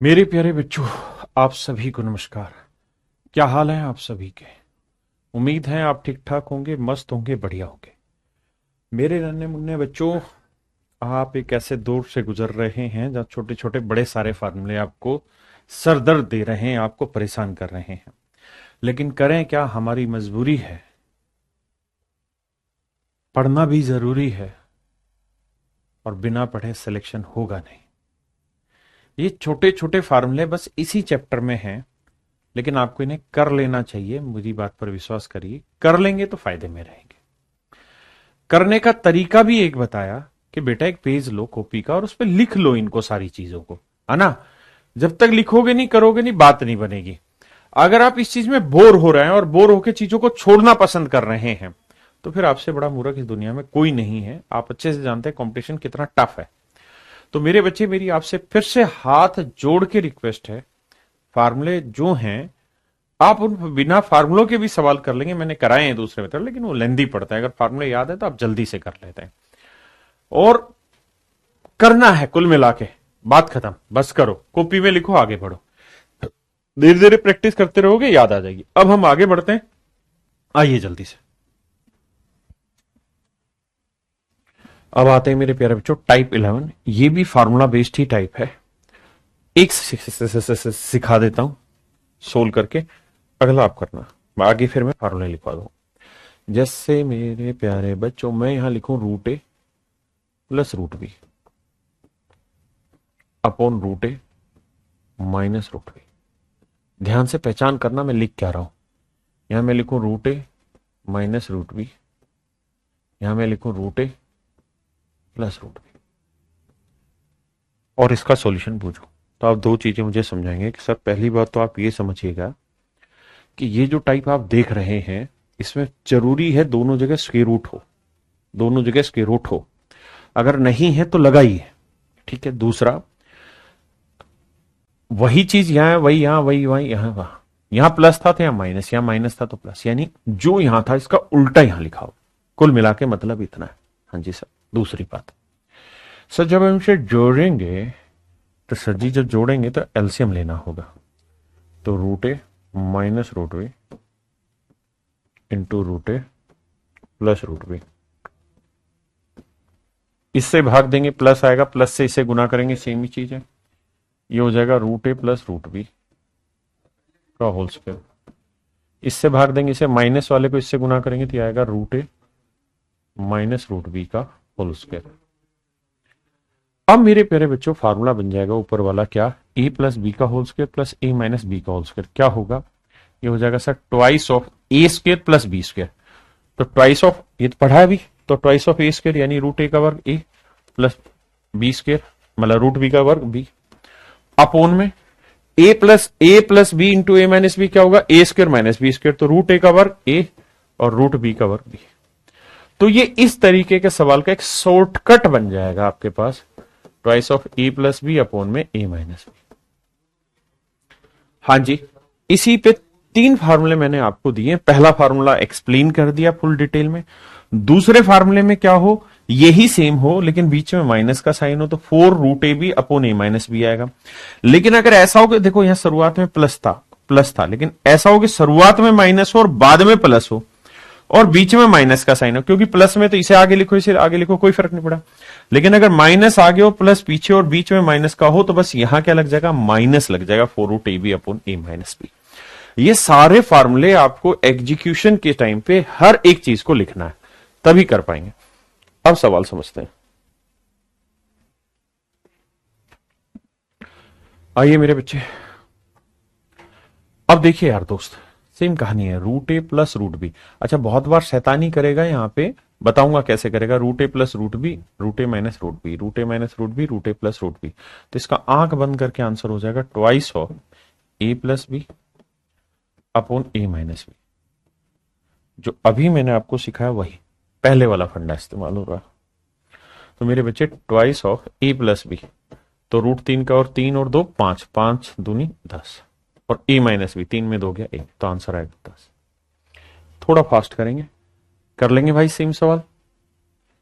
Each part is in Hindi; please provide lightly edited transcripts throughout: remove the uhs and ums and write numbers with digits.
मेरे प्यारे बच्चों, आप सभी को नमस्कार। क्या हाल है आप सभी के? उम्मीद है आप ठीक ठाक होंगे, मस्त होंगे, बढ़िया होंगे। मेरे नन्हे मुन्ने बच्चों, आप एक ऐसे दौर से गुजर रहे हैं जहाँ छोटे छोटे बड़े सारे फार्मूले आपको सरदर्द दे रहे हैं, आपको परेशान कर रहे हैं। लेकिन करें क्या, हमारी मजबूरी है। पढ़ना भी जरूरी है और बिना पढ़े सिलेक्शन होगा नहीं। ये छोटे छोटे फार्मूले बस इसी चैप्टर में हैं, लेकिन आपको इन्हें कर लेना चाहिए। मेरी बात पर विश्वास करिए, कर लेंगे तो फायदे में रहेंगे। करने का तरीका भी एक बताया कि बेटा एक पेज लो कॉपी का और उस पर लिख लो इनको सारी चीजों को, है ना। जब तक लिखोगे नहीं, करोगे नहीं, बात नहीं बनेगी। अगर आप इस चीज में बोर हो रहे हैं और बोर होकर चीजों को छोड़ना पसंद कर रहे हैं, तो फिर आपसे बड़ा मूर्ख इस दुनिया में कोई नहीं है। आप अच्छे से जानते हैं कंपटीशन कितना टफ है। तो मेरे बच्चे, मेरी आपसे फिर से हाथ जोड़ के रिक्वेस्ट है, फार्मूले जो हैं आप उन बिना फार्मूलों के भी सवाल कर लेंगे। मैंने कराए हैं दूसरे मेथड, लेकिन वो लेंदी पड़ता है। अगर फार्मूले याद है तो आप जल्दी से कर लेते हैं। और करना है कुल मिला के, बात खत्म। बस करो, कॉपी में लिखो, आगे बढ़ो। धीरे धीरे प्रैक्टिस करते रहोगे, याद आ जाएगी। अब हम आगे बढ़ते हैं, आइए जल्दी से। अब आते हैं मेरे प्यारे बच्चों टाइप 11। ये भी फार्मूला बेस्ड ही टाइप है। एक सिखा देता हूं सोल्व करके, अगला आप करना। आगे फिर मैं फार्मूला लिखवा दूं। जैसे मेरे प्यारे बच्चों, मैं यहां लिखूं root A plus root B upon root A minus root B. ध्यान से पहचान करना मैं लिख क्या रहा हूं। यहां मैं लिखूं root A minus root B, यहां मैं लिखूं root A plus root B, और इसका सॉल्यूशन पूछो। तो आप दो चीजें मुझे समझाएंगे कि सर, पहली बात तो आप ये समझिएगा कि ये जो टाइप आप देख रहे हैं, इसमें जरूरी है दोनों जगह स्क्वायर रूट हो, दोनों जगह स्क्वायर रूट हो। अगर नहीं है तो लगाइए, ठीक है। दूसरा, वही चीज यहां है, वही यहां, वही वही यहां, वहां। यहां प्लस था तो यहां माइनस, यहां माइनस था तो प्लस, यानी जो यहां था इसका उल्टा यहां लिखा हो। कुल मिला के मतलब इतना है। हाँ जी सर। दूसरी बात, सर जब हम इसे जोड़ेंगे तो सर जी जब जोड़ेंगे तो एलसीएम लेना होगा। तो root A minus root B into root A plus root B, इससे भाग देंगे, प्लस आएगा, प्लस से इसे गुना करेंगे, सेम ही चीज है। ये हो जाएगा root A plus root B का होल स्क्वायर। इससे भाग देंगे, इसे माइनस वाले को इससे गुना करेंगे तो आएगा root A minus root B का होल स्क्वायर। अब मेरे प्यारे बच्चों फार्मूला बन जाएगा ऊपर वाला क्या, ए प्लस बी का whole square plus A minus B का होल स्क्वायर। क्या होगा, ये हो जाएगा sir twice of A square plus B square. तो ट्वाइस ऑफ, ये तो पढ़ा है अभी, तो ट्वाइस ऑफ ए स्क्वायर यानी रूट ए का वर्ग ए प्लस बी स्क्वायर, मतलब रूट बी का वर्ग बी, अपोन में A plus B into A minus B. क्या होगा, A square minus B square, तो रूट ए का वर्ग ए और रूट बी का वर्ग बी। तो ये इस तरीके के सवाल का एक शॉर्टकट बन जाएगा आपके पास, twice of A plus B upon में ए माइनस बी। हाँ जी, इसी पे तीन फार्मूले मैंने आपको दिए। पहला फार्मूला एक्सप्लेन कर दिया फुल डिटेल में। दूसरे फार्मूले में क्या हो, यही सेम हो लेकिन बीच में माइनस का साइन हो, तो 4 root A B upon A minus B आएगा। लेकिन अगर ऐसा हो कि देखो यहां शुरुआत में प्लस था, लेकिन ऐसा हो कि शुरुआत में माइनस हो और बाद में प्लस हो और बीच में माइनस का साइन हो, क्योंकि प्लस में तो इसे आगे लिखो इसे आगे लिखो, कोई फर्क नहीं पड़ा। लेकिन अगर माइनस आगे हो, प्लस पीछे और बीच में माइनस का हो, तो बस यहां क्या लग जाएगा, माइनस लग जाएगा, 4 root A B upon A minus B. ये सारे फार्मूले आपको एग्जीक्यूशन के टाइम पे हर एक चीज को लिखना है, तभी कर पाएंगे। अब सवाल समझते हैं। आइए मेरे बच्चे, अब देखिए यार दोस्त, सेम कहानी है, root A plus root B. अच्छा, बहुत बार शैतानी करेगा, यहां पे बताऊंगा कैसे करेगा। Root A plus root B, root A minus root B, root A minus root B, root A plus root B. तो इसका आंख बंद करके आंसर हो जाएगा twice of A plus B upon A minus B. जो अभी मैंने आपको सिखाया वही पहले वाला फंडा इस्तेमाल हो रहा। तो मेरे बच्चे twice of A plus B, तो रूट 3 का और 3 और 2 5, 5 दूनी 10, और ए माइनस बी, 3 में 2 गया 1, तो आंसर आएगा 10। थोड़ा फास्ट करेंगे, कर लेंगे भाई सेम सवाल।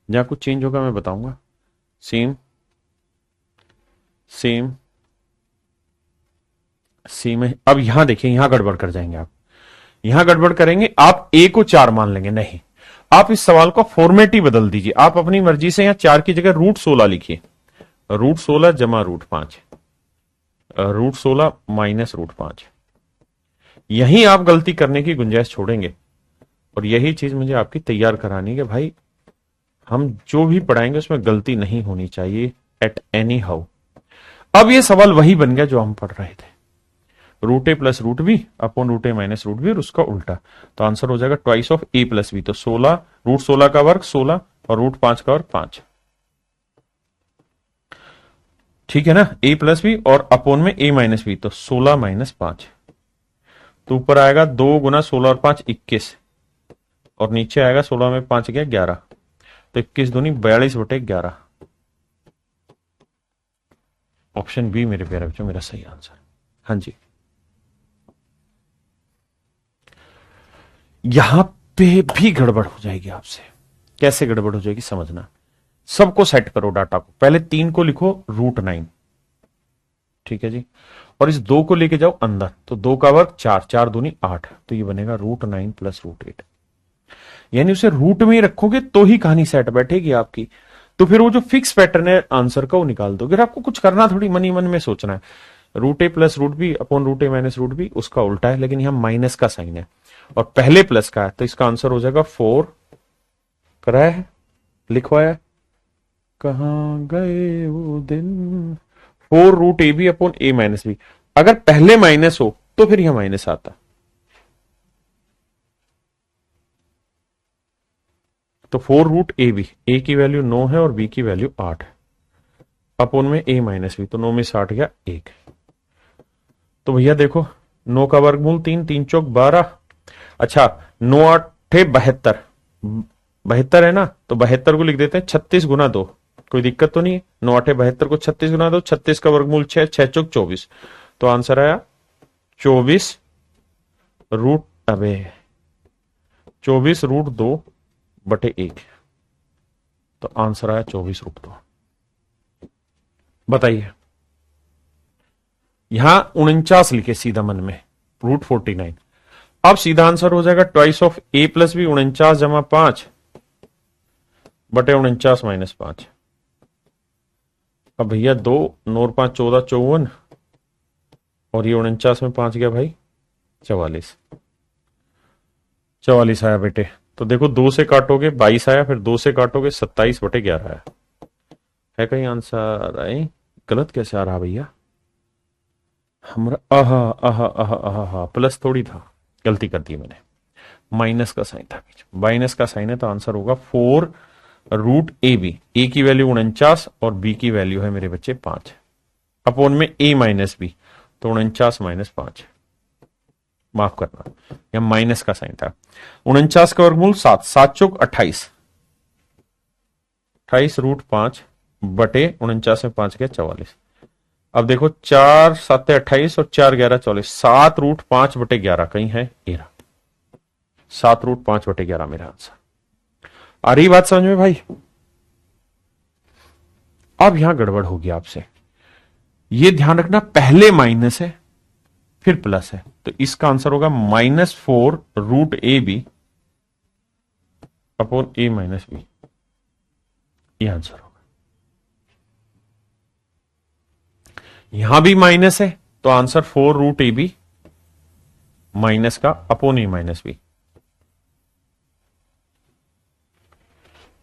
जहां कुछ चेंज होगा मैं बताऊंगा। सेम सेम सी में अब यहां देखिए, यहां गड़बड़ कर जाएंगे आप, यहां गड़बड़ करेंगे आप, ए को 4 मान लेंगे, नहीं, आप इस सवाल का फॉर्मेट ही बदल दीजिए, आप अपनी मर्जी से यहां 4 की जगह √16 लिखिए, √16 जमा √5, √16 माइनस √5। यही आप गलती करने की गुंजाइश छोड़ेंगे, और यही चीज मुझे आपकी तैयार करानी है कि भाई हम जो भी पढ़ाएंगे उसमें गलती नहीं होनी चाहिए एट एनी हाउ। अब ये सवाल वही बन गया जो हम पढ़ रहे थे, √a plus √b upon √a minus √b और उसका उल्टा, तो आंसर हो जाएगा twice of a plus b, तो 16, √16 का वर्ग 16 और √5 का वर्ग 5, ठीक है ना, a प्लस बी और अपोन में a माइनस बी, तो 16 माइनस 5, तो ऊपर आएगा 2 गुना 16 और 5 21, और नीचे आएगा 16 में 5 गया 11, तो 21 दूनी 42/11, ऑप्शन बी मेरे प्यारे बच्चों मेरा सही आंसर। हाँ जी, यहां पे भी गड़बड़ हो जाएगी आपसे, कैसे गड़बड़ हो जाएगी समझना, सबको सेट करो डाटा को, पहले 3 को लिखो √9, ठीक है जी, और इस 2 को लेके जाओ अंदर, तो 2 का वर्ग 4, 4 दूनी 8, तो ये बनेगा √9 प्लस √8, यानी उसे रूट में ही रखोगे तो ही कहानी सेट बैठेगी आपकी, तो फिर वो जो फिक्स पैटर्न है आंसर का वो निकाल दो, फिर आपको कुछ करना थोड़ी मन ही मन में सोचना है, √a plus √b upon √a minus √b उसका उल्टा है, लेकिन यहां माइनस का साइन है और पहले प्लस का है, तो इसका आंसर हो जाएगा 4, कराया है, लिखवाया, कहां गए वो दिन, 4 √ab upon a minus b, अगर पहले माइनस हो तो फिर यह माइनस आता, तो 4 √ab, a की वैल्यू 9 है और b की वैल्यू 8 है, अपॉन में a माइनस b, तो 9 में 60 गया 1, तो भैया देखो 9 का वर्गमूल 3, 3 चौक 12, अच्छा 9 8 72, 72 है ना, तो 72 को लिख देते हैं 36 गुना 2, कोई दिक्कत तो नहीं है, 9 8 72 को 36 गुना 2, 36 का वर्गमूल 6, 6 चौक 24, तो आंसर आया 24 रूट, अबे 24√2/1, तो आंसर आया 24√2। बताइए, यहां 49 लिखे सीधा मन में, √49, अब सीधा आंसर हो जाएगा twice of a plus B, 49 जमा 5/49 माइनस 5, अब भैया 2 9 और 5 14, 54, और ये 49 में 5 गया भाई 44, 44 आया बेटे, तो देखो 2 से काटोगे 22 आया, फिर 2 से काटोगे 27/11 आया, है कहीं आंसर आई, गलत कैसे आ रहा भैया, हमारा आहा आहा आहा आहा प्लस थोड़ी था, गलती कर दी मैंने, माइनस का साइन था बीच, माइनस का साइन है, तो आंसर होगा 4 √ab, ए की वैल्यू 49 और बी की वैल्यू है मेरे बच्चे 5, अपॉन में a माइनस बी, तो 49 माइनस 5, माफ करना यह माइनस का साइन था, 49 का वर्गमूल 7, 7 चौक 28, 28 √5/49 में 5 गया 44, अब देखो 4 7 28 और 4 11 44, 7 √5/11 कहीं है 13, 7 √5/11 मेरा आंसर, आ रही बात समझ में भाई, अब यहां गड़बड़ होगी आपसे, ये ध्यान रखना पहले माइनस है फिर प्लस है, तो इसका आंसर होगा -4 √ab upon a minus B, ये आंसर होगा, यहां भी माइनस है तो आंसर 4 √ab माइनस का अपॉन a माइनस बी,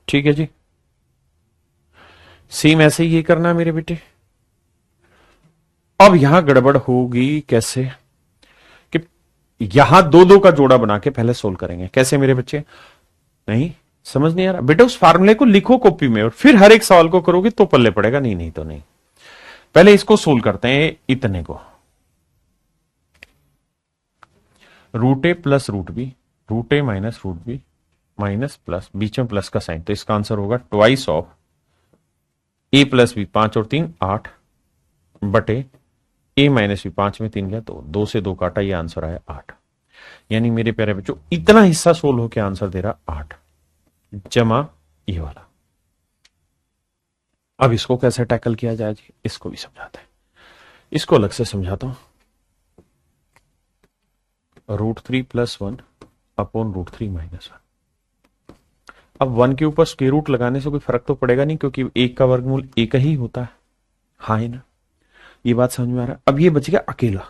ठीक है जी, सेम ऐसे ही ये करना है मेरे बेटे। अब यहां गड़बड़ होगी कैसे कि यहां 2 2 का जोड़ा बना के पहले सोल्व करेंगे, कैसे मेरे बच्चे, नहीं समझ नहीं आ रहा बेटा, उस फार्मूले को लिखो कॉपी में और फिर हर एक सवाल को करोगे तो पल्ले पड़ेगा, नहीं नहीं तो नहीं, पहले इसको सोल्व करते हैं, इतने को √a plus √b, √a minus √b minus plus, बीच में प्लस का साइन, तो इसका आंसर होगा twice of a plus B, 5 और 3 8 बटे a माइनस बी, 5 में 3 गया तो 2 से 2 काटा, ये आंसर आया 8, यानी मेरे प्यारे बच्चों इतना हिस्सा सोल्व होकर आंसर दे रहा 8 जमा ये वाला। अब इसको कैसे टैकल किया जाए जी, इसको भी समझाते हैं, इसको अलग से समझाता हूं, √3 + 1 अपॉन √3 - 1। अब 1 के ऊपर स्क्वायर रूट लगाने से कोई फर्क तो पड़ेगा नहीं, क्योंकि 1 का वर्गमूल 1 ही होता है। हाँ है ना, ये बात समझ में आ रहा है। अब ये बच गया अकेला,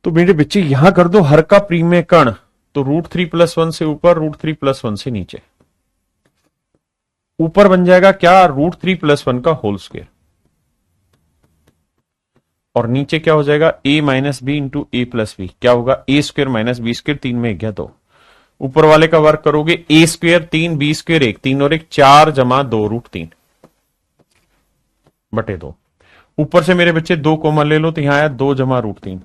तो मेरे बच्चे यहां कर दो हर का प्रीमेय कण, तो √3 + 1 से ऊपर, √3 + 1 से नीचे। ऊपर बन जाएगा क्या, √3 + 1 का होल स्क्वायर, और नीचे क्या हो जाएगा, a - b into a + b। क्या होगा, a² - b², 3 में 1 गया 2। ऊपर वाले का वर्क करोगे, a² 3, b² 1, 3 और 1 4 जमा 2 √3 बटे 2। ऊपर से मेरे बच्चे 2 कॉमन ले लो, तो यहां आया 2 जमा √3।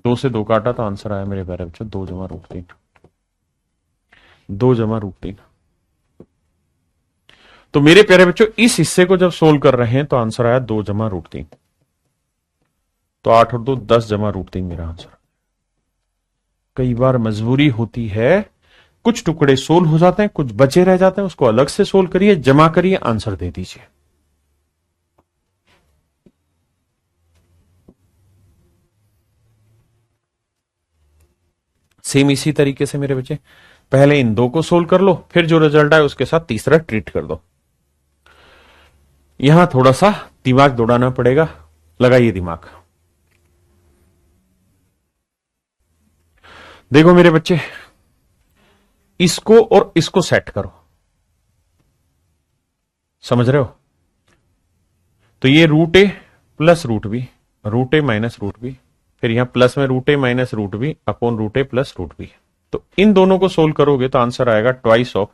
2 से 2 काटा तो आंसर आया मेरे प्यारे बच्चों 2 जमा √3। 2 जमा √3। तो मेरे प्यारे बच्चों इस हिस्से को जब सोल्व कर रहे हैं तो आंसर आया 2 जमा √3। तो 8 और 2 10 जमा √3 मेरा आंसर। कई बार मजबूरी होती है, कुछ टुकड़े सोल्व हो जाते हैं, कुछ बचे रह जाते हैं, उसको अलग से सोल्व करिए, जमा करिए, आंसर दे दीजिए। सेम इसी तरीके से मेरे बच्चे पहले इन 2 को सोल्व कर लो, फिर जो रिजल्ट आए उसके साथ तीसरा ट्रीट कर दो। यहां थोड़ा सा दिमाग दौड़ाना पड़ेगा, लगाइए दिमाग। देखो मेरे बच्चे, इसको और इसको सेट करो, समझ रहे हो। तो ये √a + √b, √a - √b, फिर यहां प्लस में √a - √b upon √a + √b। तो इन दोनों को सोल्व करोगे तो आंसर आएगा ट्वाइस ऑफ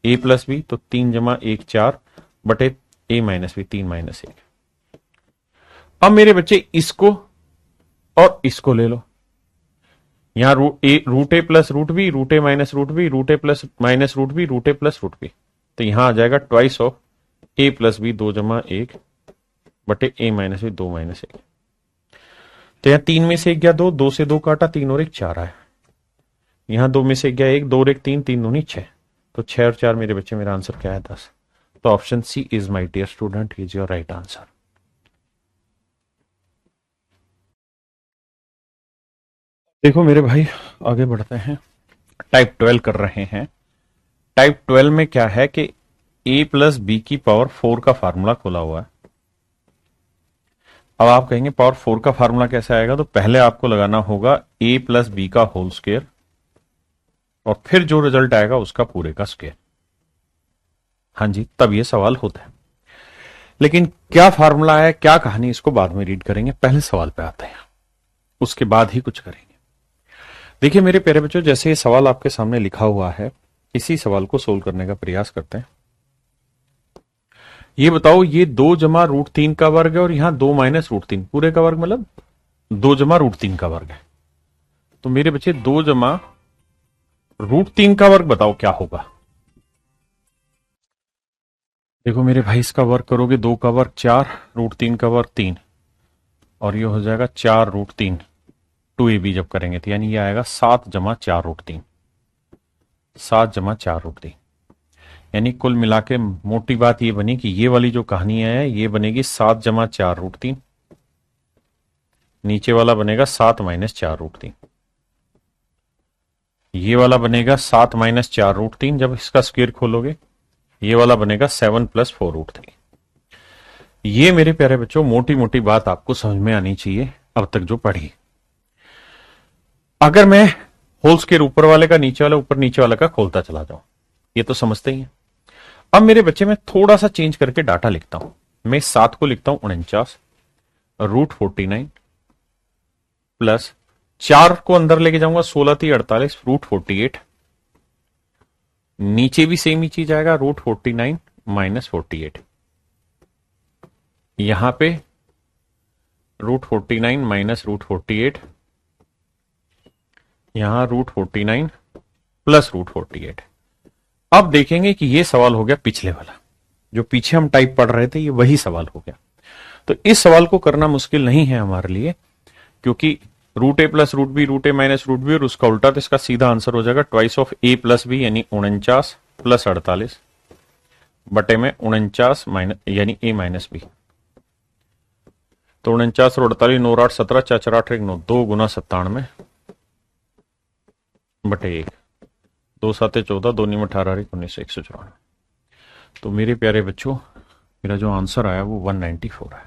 a + b, तो 3 जमा 1 4 बटे a - b, 3 - 1। अब मेरे बच्चे इसको और इसको ले लो, यहां √a + √b, √a - √b, √a - √b, √a + √b। तो यहां आ जाएगा ट्वाइस ऑफ a + b, 2 जमा 1 बटे a - b, 2 - 1। तो यहां 3 में से 1 गया 2, 2 से 2 काटा, 3 और 1 4 आया। यहां 2 में से 1 गया 1, 2 और 1 3, 3 दूनी 6। तो 6 और 4 मेरे बच्चे, मेरा आंसर क्या है 10। तो option C is my dear student, is your right answer. देखो मेरे भाई, आगे बढ़ते हैं। टाइप 12 कर रहे हैं। टाइप 12 में क्या है कि a + b की पावर 4 का फार्मूला खोला हुआ है। अब आप कहेंगे पावर 4 का फार्मूला कैसे आएगा, तो पहले आपको लगाना होगा a + b का होल स्क्वायर, और फिर जो रिजल्ट आएगा उसका पूरे का स्क्वायर। हाँ जी, तब ये सवाल होता है। लेकिन क्या फार्मूला है, क्या कहानी, इसको बाद में रीड करेंगे, पहले सवाल पे आते हैं, उसके बाद ही कुछ करेंगे। देखिए मेरे प्यारे बच्चों, जैसे ये सवाल आपके सामने लिखा हुआ है, इसी सवाल को सोल्व करने का प्रयास करते हैं। ये बताओ, ये 2 जमा √3 का वर्ग है और यहां 2 - √3, पूरे का वर्ग मतलब 2 जमा √3 का वर्ग है। तो मेरे बच्चे 2 जमा √3 का वर्ग बताओ क्या होगा। देखो मेरे भाई, इसका वर्ग करोगे, 2 का वर्ग 4, √3 का वर्ग 3, और ये हो जाएगा 4 √3, 2ab जब करेंगे तो यानी ये आएगा 7 जमा 4 √3, 7 जमा 4 √3। यानी कुल मिला के मोटी बात ये बनी कि ये वाली जो कहानी है ये बनेगी 7 जमा 4 √3, नीचे वाला बनेगा 7 - 4 √3, ये वाला बनेगा 7 - 4 √3, जब इसका स्क्वायर खोलोगे ये वाला बनेगा 7 + 4 √3। ये मेरे प्यारे बच्चों मोटी मोटी बात आपको समझ में आनी चाहिए अब तक जो पढ़ी। अगर मैं होल स्क्वायर ऊपर वाले का नीचे वाला, ऊपर नीचे वाला का खोलता चला जाऊं, ये तो समझते ही हैं। अब मेरे बच्चे मैं थोड़ा सा चेंज करके डाटा लिखता हूं। मैं इस 7 को लिखता हूं 49 √49 प्लस 4 को अंदर लेके जाऊंगा, 16 × 48 √48, नीचे भी सेम ही चीज आएगा, √49 - 48, यहां पे √49 - √48, यहां √49 प्लस √48। अब देखेंगे कि यह सवाल हो गया पिछले वाला, जो पीछे हम टाइप पढ़ रहे थे, ये वही सवाल हो गया। तो इस सवाल को करना मुश्किल नहीं है हमारे लिए, क्योंकि √a + √b, √a - √b और उसका उल्टा, तो इसका सीधा आंसर हो जाएगा ट्वाइस ऑफ a + b, यानी 49 + 48 बटे में 49 यानी a - b। तो तो 49 और 48, 9 8 17, 4 4 8 1 9, 2 गुना 97 बटे 1, 2 7 14, 2 9 18 19 194। तो मेरे प्यारे बच्चों मेरा जो आंसर आया वो 194 है।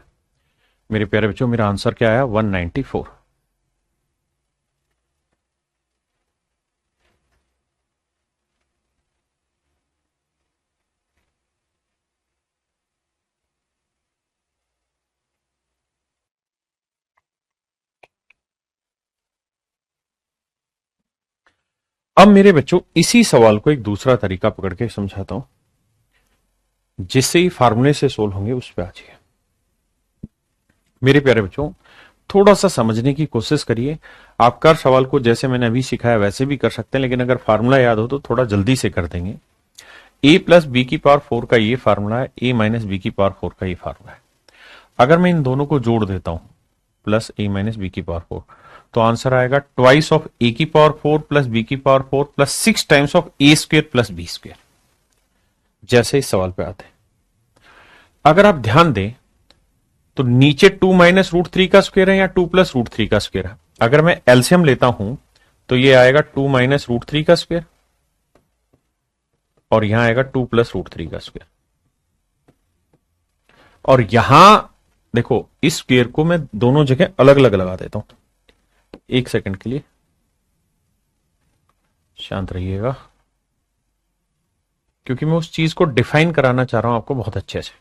मेरे प्यारे बच्चों मेरा आंसर क्या आया? 194। अब मेरे बच्चों इसी सवाल को एक दूसरा तरीका पकड़ के समझाता हूं, जिससे ही फार्मूले से सोल्व होंगे उस पर आ जाइए। मेरे प्यारे बच्चों थोड़ा सा समझने की कोशिश करिए। आप कर सवाल को जैसे मैंने अभी सिखाया वैसे भी कर सकते हैं, लेकिन अगर फार्मूला याद हो तो थोड़ा जल्दी से कर देंगे। a प्लस बी की पावर 4 का ये फार्मूला है, a माइनस बी की पावर 4 का ये फार्मूला है। अगर मैं इन दोनों को जोड़ देता हूं, प्लस a माइनस बी की पावर 4, तो आंसर आएगा ट्वाइस ऑफ a की पावर 4 प्लस b की power 4 plus 6 times of a square plus b square. जैसे इस सवाल पे आते हैं, अगर आप ध्यान दें तो नीचे 2 माइनस रूट 3 का स्क्वायर है या 2 प्लस रूट 3 का स्क्वायर है। अगर मैं एलसीएम लेता हूं तो ये आएगा 2 माइनस रूट 3 का स्क्वायर और यहां आएगा 2 प्लस रूट 3 का स्क्वायर। और यहां देखो इस स्क्वायर को मैं दोनों जगह अलग अलग लगा देता हूं। एक सेकंड के लिए शांत रहिएगा, क्योंकि मैं उस चीज को डिफाइन कराना चाह रहा हूं आपको बहुत अच्छे से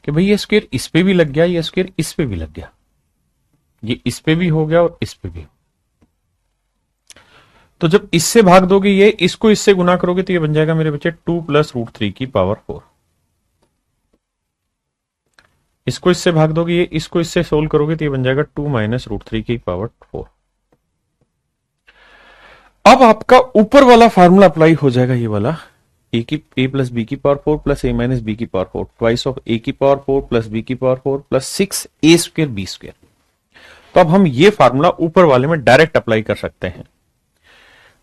कि भाई ये स्क्वायर इस पे भी लग गया, ये स्क्वायर इस पे भी लग गया, ये इस पे भी हो गया और इस पे भी। तो जब इससे भाग दोगे ये, इसको इससे गुना करोगे तो ये बन जाएगा मेरे बच्चे 2 प्लस रूट 3 की पावर 4। इसको इससे भाग दोगे ये, इसको इससे सोल्व करोगे तो ये बन जाएगा 2 माइनस रूट 3 की पावर 4। अब आपका ऊपर वाला फार्मूला अप्लाई हो जाएगा, ये वाला a प्लस बी की power 4 plus a minus B की पावर 4 ट्वाइस ऑफ a की पावर 4 प्लस b की power 4 plus 6 a square b square. तो अब हम ये फार्मूला ऊपर वाले में डायरेक्ट अप्लाई कर सकते हैं,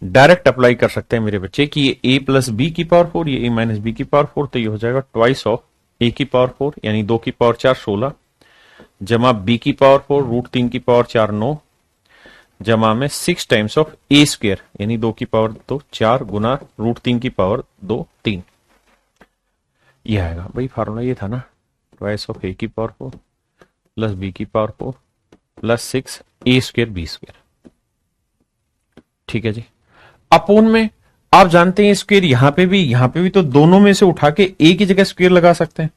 डायरेक्ट अप्लाई कर सकते हैं मेरे बच्चे कि ये a प्लस बी की पावर 4, ये a माइनस बी की पावर 4, तो ये हो जाएगा ट्वाइस ऑफ a की पावर 4 यानी 2 की पावर 4 16 जमा b की पावर 4 रूट 3 की पावर 4 9 जमा में 6 टाइम्स ऑफ a स्क्वेयर यानी 2 की पावर 2 4 गुना रूट 3 की पावर 2 3। ये आएगा भाई फार्मूला ये था ना, ट्वाइस ऑफ a की पावर 4 प्लस b की power 4 plus 6 a square b square. ठीक है जी। अपोन में आप जानते हैं स्क्वेयर यहां पे भी, तो दोनों में से उठा के a की जगह स्क्वेयर लगा सकते हैं,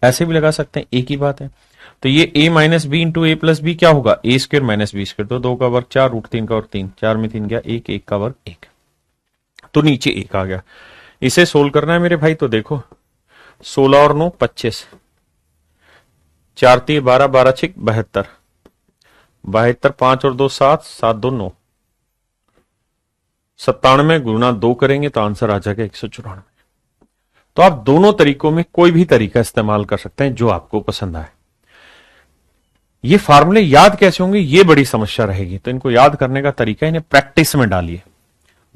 ऐसे भी लगा सकते हैं, एक ही बात है। तो ये a minus B into A plus B क्या होगा? a square minus B square, तो 2 का वर्ग 4 रूट 3 का वर्ग 3, 4 में 3 गया 1, 1 का वर्ग 1, तो नीचे 1 आ गया। इसे सोल्व करना है मेरे भाई, तो देखो 16 और 9 25, 4 3 12, 12 6 72, 72 5 और 2 7, 7 2 9, 97 गुना 2 करेंगे तो आंसर आ जाएगा 194। तो आप दोनों तरीकों में कोई भी तरीका इस्तेमाल कर सकते हैं जो आपको पसंद आए। ये फार्मूले याद कैसे होंगे ये बड़ी समस्या रहेगी, तो इनको याद करने का तरीका इन्हें प्रैक्टिस में डालिए,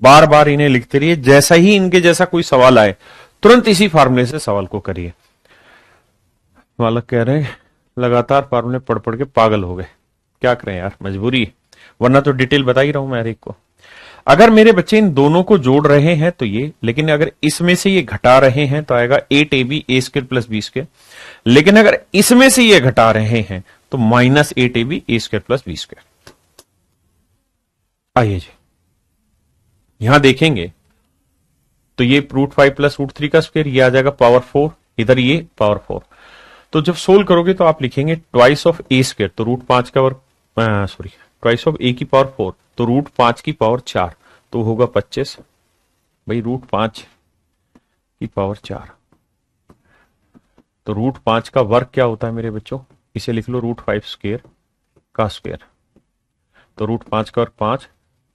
बार बार इन्हें लिखते रहिए, जैसा ही इनके जैसा कोई सवाल आए तुरंत इसी फार्मूले से सवाल को करिए। बालक कह रहे हैं लगातार फार्मूले पढ़ पढ़ के पागल हो गए, क्या करें यार, मजबूरी है, वरना तो डिटेल बता ही रहा हूं मैं हर एक को। अगर मेरे बच्चे इन दोनों को जोड़ रहे हैं तो ये, लेकिन अगर इसमें से ये घटा रहे हैं तो आएगा 8ab a square plus b square, लेकिन अगर इसमें से ये घटा रहे हैं तो minus 8ab a square plus b square. आइए जी यहां देखेंगे तो ये रूट 5 प्लस रूट 3 का स्क्वेयर, ये आ जाएगा पावर 4, इधर ये पावर 4। तो जब सोल्व करोगे तो आप लिखेंगे ट्वाइस ऑफ a स्क्वेयर, तो रूट 5 का वर्ग, सॉरी ट्वाइस ऑफ a की पावर 4, तो रूट 5 की पावर 4, तो होगा 25 भाई, रूट 5 की पावर 4, तो रूट 5 का वर्ग क्या होता है मेरे बच्चों, इसे लिख लो रूट 5 स्क्वेयर का स्क्वेयर, तो रूट 5 का वर्ग 5,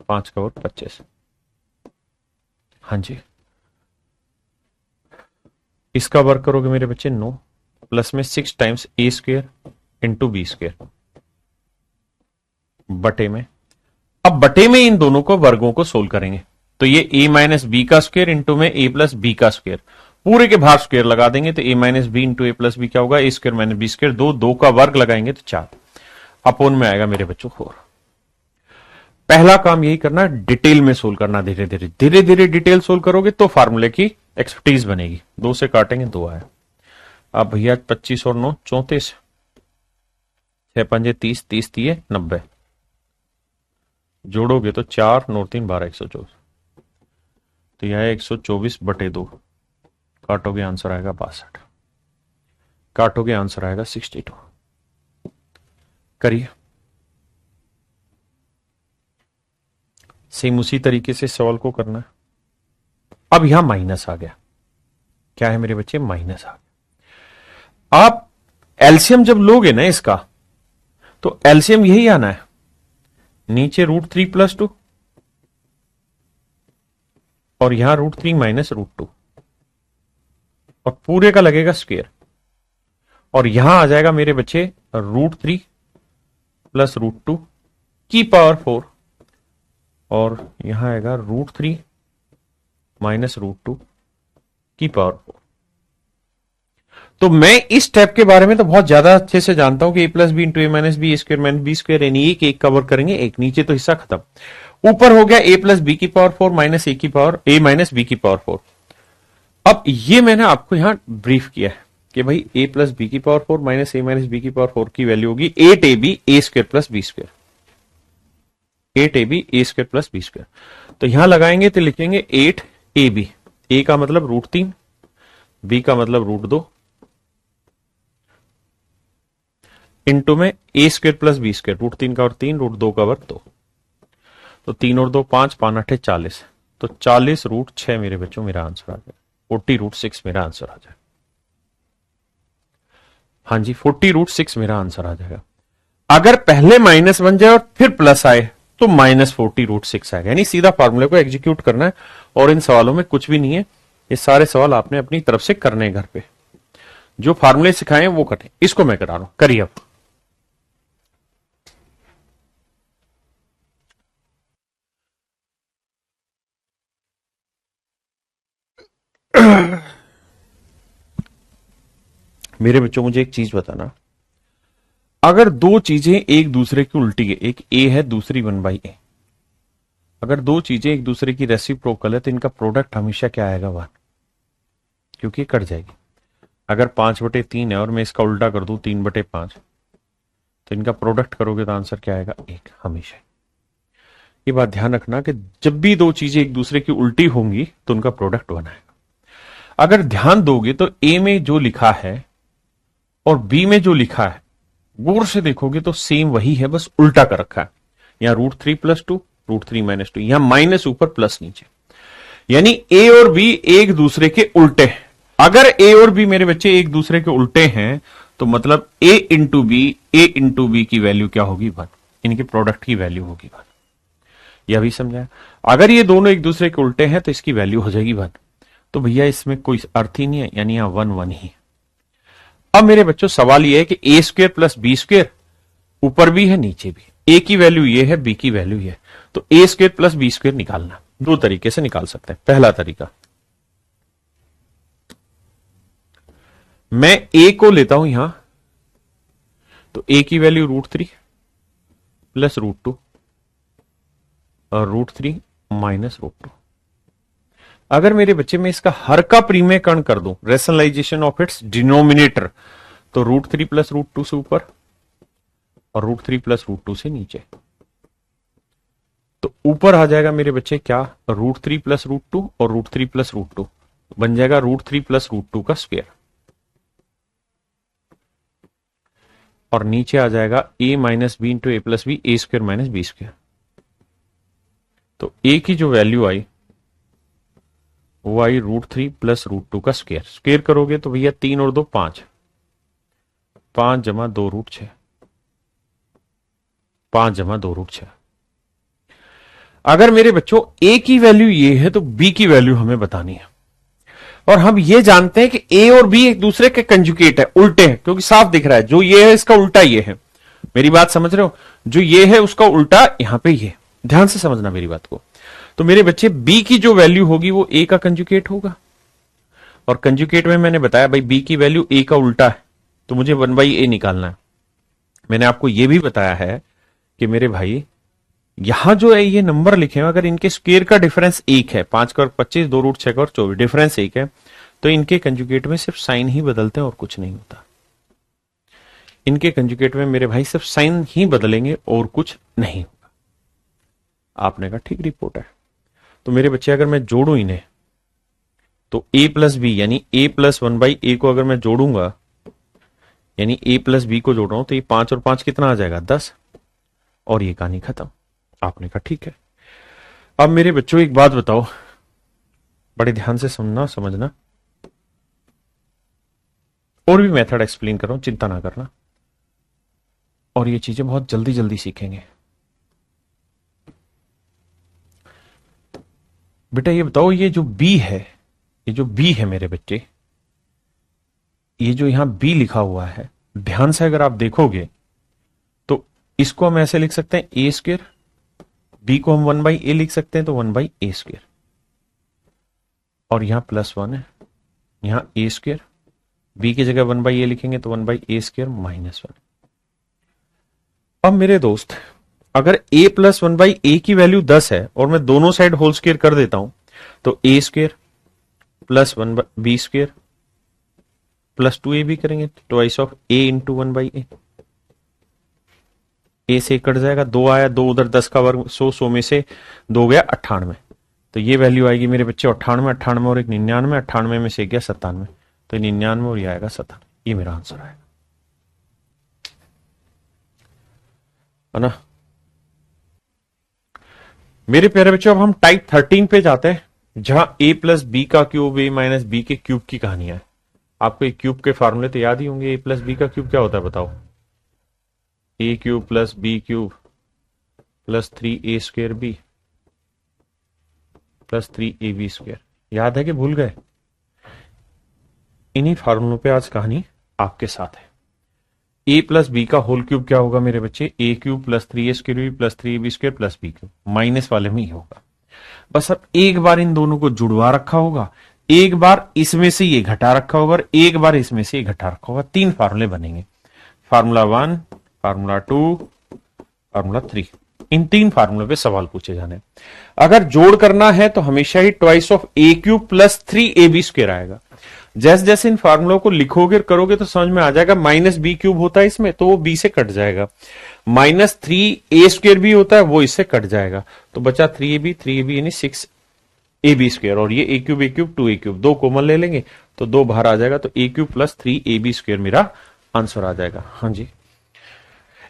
5 का वर्ग 25। हाँ जी, इसका वर्ग करोगे मेरे बच्चे 9 प्लस में 6 times a square into B square बटे में, अब बटे में इन दोनों को वर्गों को सोल्व करेंगे, तो ये a माइनस बी का स्क्वेयर इंटू में a प्लस बी का स्क्वेयर, पूरे के बाहर स्क्वायर लगा देंगे तो a minus B into A plus B क्या होगा, A square minus B square, दो का वर्ग लगाएंगे तो 4 अपोन में आएगा मेरे बच्चों 4। पहला काम यही करना, डिटेल में सोल्व करना, धीरे धीरे डिटेल सोल्व करोगे तो फार्मूले की एक्सपर्टीज बनेगी। 2 से काटेंगे 2 आया। अब भैया 25 और 9 34, 6 पंजे 30, 30 दिए 90, जोड़ोगे तो 4 9 3 12 124, तो यह 124/2, काटोगे आंसर आएगा 62, काटोगे आंसर आएगा 62। करिए सेम उसी तरीके से सवाल को करना है। अब यहां माइनस आ गया, क्या है मेरे बच्चे, माइनस आ गया। आप एलसीएम जब लोगे ना इसका, तो एलसीएम यही आना है, नीचे √3 + 2 और यहां √3 - √2 और पूरे का लगेगा स्क्वायर, और यहां आ जाएगा मेरे बच्चे √3 + √2 की पावर 4, और यहां आएगा √3 - √2 की पावर 4। तो मैं इस स्टेप के बारे में तो बहुत ज्यादा अच्छे से जानता हूं कि a + b into A minus B square minus B square, यानी एक कवर करेंगे, एक नीचे तो हिस्सा खत्म। ऊपर हो गया a + b की power 4 minus a minus b की पावर 4। अब ये मैंने आपको यहां ब्रीफ किया है कि भाई a + b की power 4 minus a minus b की पावर 4 की वैल्यू होगी 8ab a square plus b square, 8ab a square plus b square. तो यहां लगाएंगे तो लिखेंगे 8ab, a का मतलब √3, b का मतलब √2 इंटू में a square plus b square, √3 का और 3, √2 का वर्ग 2, तो 3 और 2 5, 5 8 40, तो 40 √6 मेरे बच्चों मेरा आंसर आ जाएगा, 40 √6 मेरा आंसर आ जाएगा। हाँ जी 40 √6 मेरा आंसर आ जाएगा। अगर पहले माइनस बन जाए और फिर प्लस आए तो -40 √6 आएगा, यानी सीधा फार्मूले को एग्जीक्यूट करना है, और इन सवालों में कुछ भी नहीं है, ये सारे सवाल आपने अपनी तरफ से करने हैं घर पे, जो फार्मूले सिखाए वो करें। इसको मैं करा रहा हूं, करिए अब। मेरे बच्चों मुझे एक चीज बताना, अगर दो चीजें एक दूसरे की उल्टी है, एक a है दूसरी 1/a, अगर दो चीजें एक दूसरे की रेसिप्रोकल है तो इनका प्रोडक्ट हमेशा क्या आएगा 1, क्योंकि कट जाएगी। अगर 5/3 है और मैं इसका उल्टा कर दूं 3/5, तो इनका प्रोडक्ट करोगे तो आंसर क्या आएगा 1 हमेशा। ये बात ध्यान रखना कि जब भी दो चीजें एक दूसरे की उल्टी होंगी तो उनका प्रोडक्ट 1 आएगा। अगर ध्यान दोगे तो a में जो लिखा है और b में जो लिखा है गौर से देखोगे तो सेम वही है, बस उल्टा कर रखा है। यहां √3 + 2, √3 - 2, यहां माइनस ऊपर प्लस नीचे, यानी a और b एक दूसरे के उल्टे हैं। अगर a और b मेरे बच्चे एक दूसरे के उल्टे हैं तो मतलब a इंटू b की वैल्यू क्या होगी 1, इनके प्रोडक्ट की वैल्यू होगी 1। यह भी समझाया। अगर ये दोनों एक दूसरे के उल्टे हैं तो इसकी वैल्यू हो जाएगी 1, तो भैया इसमें कोई अर्थ ही नहीं है, यानी यहां 1 1 ही। अब मेरे बच्चों सवाल यह है कि a square plus b square ऊपर भी है नीचे भी, a की वैल्यू ये है b की वैल्यू ये है, तो a square plus b square निकालना। दो तरीके से निकाल सकते हैं। पहला तरीका, मैं a को लेता हूं यहां, तो a की वैल्यू √3 प्लस √2 और √3 माइनस √2। अगर मेरे बच्चे में इसका हर का परिमेयकरण कर दूं, रेशनलाइजेशन ऑफ इट्स डिनोमिनेटर, तो √3 प्लस √2 से ऊपर और √3 प्लस √2 से नीचे, तो ऊपर आ जाएगा मेरे बच्चे क्या, √3 प्लस √2 और √3 प्लस √2 बन जाएगा √3 प्लस √2 का स्क्वायर, और नीचे आ जाएगा a minus B into A plus B, A square minus B square. तो a की जो वैल्यू आई वो आई √3 प्लस √2 का स्क्वायर। स्क्वायर करोगे तो भैया 3 और 2 5, 5 जमा 2 √6, 5 जमा 2 √6। अगर मेरे बच्चों a की वैल्यू ये है तो b की वैल्यू हमें बतानी है, और हम ये जानते हैं कि a और b एक दूसरे के कंजुगेट है, उल्टे हैं, क्योंकि साफ दिख रहा है जो ये है इसका उल्टा ये है। मेरी बात समझ रहे हो, जो ये है उसका उल्टा यहां पे ये। ध्यान से समझना मेरी बात को। तो मेरे बच्चे b की जो वैल्यू होगी वो a का कंजुगेट होगा, और कंजुगेट में मैंने बताया भाई बी की वैल्यू ए का उल्टा है, तो मुझे 1/a निकालना है। मैंने आपको यह भी बताया है कि मेरे भाई यहां जो है ये नंबर लिखे हैं, अगर इनके स्क्वायर का डिफरेंस एक है, 5 का और 25, 2 रूट 6 का और 24, डिफरेंस एक है, तो इनके कंजुगेट में सिर्फ साइन ही बदलते हैं और कुछ नहीं होता। इनके कंजुगेट में मेरे भाई सिर्फ साइन ही बदलेंगे और कुछ नहीं होगा। आपने कहा ठीक रिपोर्ट है। तो मेरे बच्चे अगर मैं जोड़ू इन्हें तो a प्लस बी यानी a प्लस 1/a को अगर मैं जोड़ूंगा यानी a प्लस बी को जोड़ रहा हूं तो ये 5 और 5 कितना आ जाएगा 10, और ये कहानी खत्म। आपने कहा ठीक है। अब मेरे बच्चों एक बात बताओ, बड़े ध्यान से सुनना समझना, और भी मेथड एक्सप्लेन कर रहा हूं, चिंता ना करना, और ये चीजें बहुत जल्दी जल्दी सीखेंगे। बेटा ये बताओ ये जो b है, ये जो b है मेरे बच्चे, ये जो यहां b लिखा हुआ है, ध्यान से अगर आप देखोगे तो इसको हम ऐसे लिख सकते हैं a स्क्वायर, b को हम 1/a लिख सकते हैं तो 1/a स्क्वायर, और यहां +1 है, यहां a स्क्वायर, b की जगह 1/a लिखेंगे तो 1/a स्क्वायर -1। अब मेरे दोस्त अगर a प्लस 1/a की वैल्यू 10 है और मैं दोनों साइड होल स्क्वायर कर देता हूं तो a square plus 1b square plus 2a भी करेंगे, twice of a into 1/a। a से कट जाएगा, 2 आया, 2 उधर 10 का वर्ग 100 में से 2 गया 98, तो ये वैल्यू आएगी मेरे बच्चे 98, 98 और एक 99, 98 में से गया 97, तो 99 और ये आएगा 97। ये मेरा आंसर आएगा, है ना। मेरे प्यारे बच्चों अब हम टाइप 13 पे जाते हैं, जहां a प्लस बी का क्यूब a माइनस बी के क्यूब की कहानियां है। आपको एक क्यूब के फॉर्मूले तो याद ही होंगे। a प्लस बी का क्यूब क्या होता है बताओ? a cube plus B cube plus 3a square B plus 3ab square. याद है कि भूल गए? इन्हीं फॉर्मूलों पे आज कहानी आपके साथ है। a प्लस बी का होल क्यूब क्या होगा मेरे बच्चे? a cube plus 3a square B plus 3ab square plus b cube, minus वाले में ही होगा। बस अब एक बार इन दोनों को जुड़वा रखा होगा, एक बार इसमें से ये घटा रखा होगा और एक बार इसमें से ये घटा रखा होगा। 3 फार्मूले बनेंगे, फार्मूला 1, फार्मूला 2, फार्मूला 3। इन 3 फार्मूलों पे सवाल पूछे जाने। अगर जोड़ करना है तो हमेशा ही twice of a cube plus 3ab square आएगा। जैसे जैसे इन फार्मूलों को लिखोगे करोगे तो समझ में आ जाएगा। माइनस बी क्यूब होता है इसमें तो वो b से कट जाएगा, माइनस 3a स्क्वायर भी होता है वो इससे कट जाएगा, तो बचा 3ab यानी 6ab स्क्वायर, और ये a cube 2a cube, 2 common ले लेंगे तो 2 बाहर आ जाएगा, तो a cube plus 3ab square मेरा आंसर आ जाएगा। हाँ जी,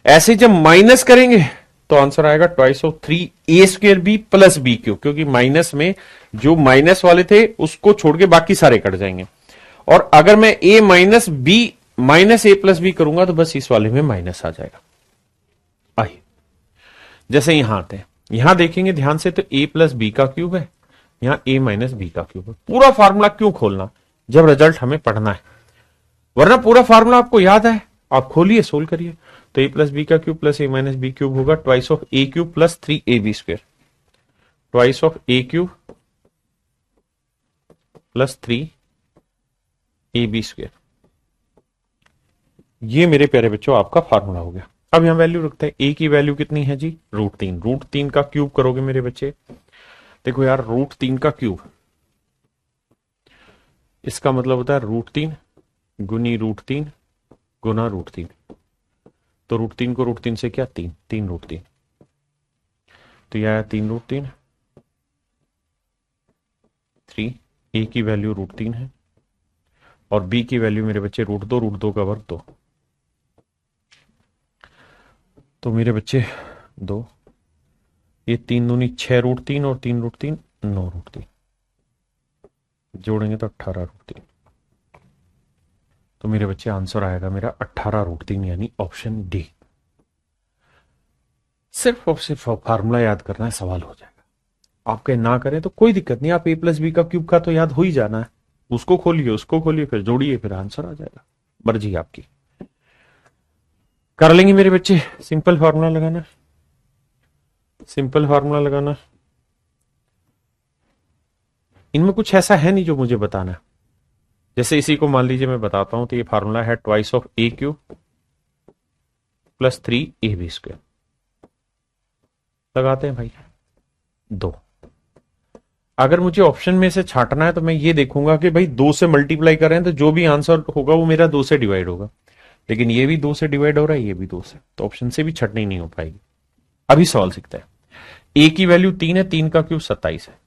ऐसे जब माइनस करेंगे तो आंसर आएगा twice of 3a square B plus B cube, क्योंकि माइनस में जो माइनस वाले थे उसको छोड़ के बाकी सारे कट जाएंगे। और अगर मैं a minus B minus a plus B करूंगा तो बस इस वाले में माइनस आ जाएगा। आइए जैसे यहां आते हैं, यहां देखेंगे ध्यान से तो a प्लस बी का क्यूब है, यहां a माइनस बी का क्यूब है। पूरा फार्मूला क्यों खोलना जब रिजल्ट हमें पढ़ना है, वरना पूरा फार्मूला आपको याद है, आप खोलिए सोल्व करिए। तो a प्लस बी का cube plus a minus B cube होगा twice of a cube plus 3ab square, twice of a cube plus 3ab square. ये मेरे प्यारे बच्चों आपका फार्मूला हो गया। अब यहां वैल्यू रखते हैं, a की वैल्यू कितनी है जी? √3। √3 का क्यूब करोगे मेरे बच्चे, देखो यार √3 का क्यूब, इसका मतलब होता है √3 गुनी √3 गुना √3, तो √3 को √3 से क्या 3 √3, तो यह आया 3 √3। a की वैल्यू √3 है और b की वैल्यू मेरे बच्चे √2 का वर्ग 2, तो मेरे बच्चे 2, ये 3 दूनी 6 √3 और 3 √3 9 √3, जोड़ेंगे तो 18 √3, तो मेरे बच्चे आंसर आएगा मेरा 18 √3 यानी ऑप्शन डी। सिर्फ और सिर्फ फार्मूला याद करना है, सवाल हो जाएगा। आप कहीं ना करें तो कोई दिक्कत नहीं, आप a प्लस बी का क्यूब का तो याद हो ही जाना है, उसको खोलिए उसको खोलिए फिर जोड़िए, फिर आंसर आ जाएगा। मर्जी आपकी, कर लेंगे मेरे बच्चे। सिंपल फार्मूला लगाना, सिंपल फार्मूला लगाना, इनमें कुछ ऐसा है नहीं जो मुझे बताना है। जैसे इसी को मान लीजिए मैं बताता हूं, तो ये फार्मूला है twice of A cube plus 3ab²। लगाते हैं भाई, 2। अगर मुझे ऑप्शन में से छांटना है तो मैं ये देखूंगा कि भाई 2 से मल्टीप्लाई कर रहे हैं तो जो भी आंसर होगा वो मेरा 2 से डिवाइड होगा, लेकिन ये भी 2 से डिवाइड हो रहा है, ये भी 2 से, तो ऑप्शन से भी छटनी नहीं हो पाएगी। अभी सवाल सीखते हैं। ए की वैल्यू 3 है, 3 का क्यूब 27 है।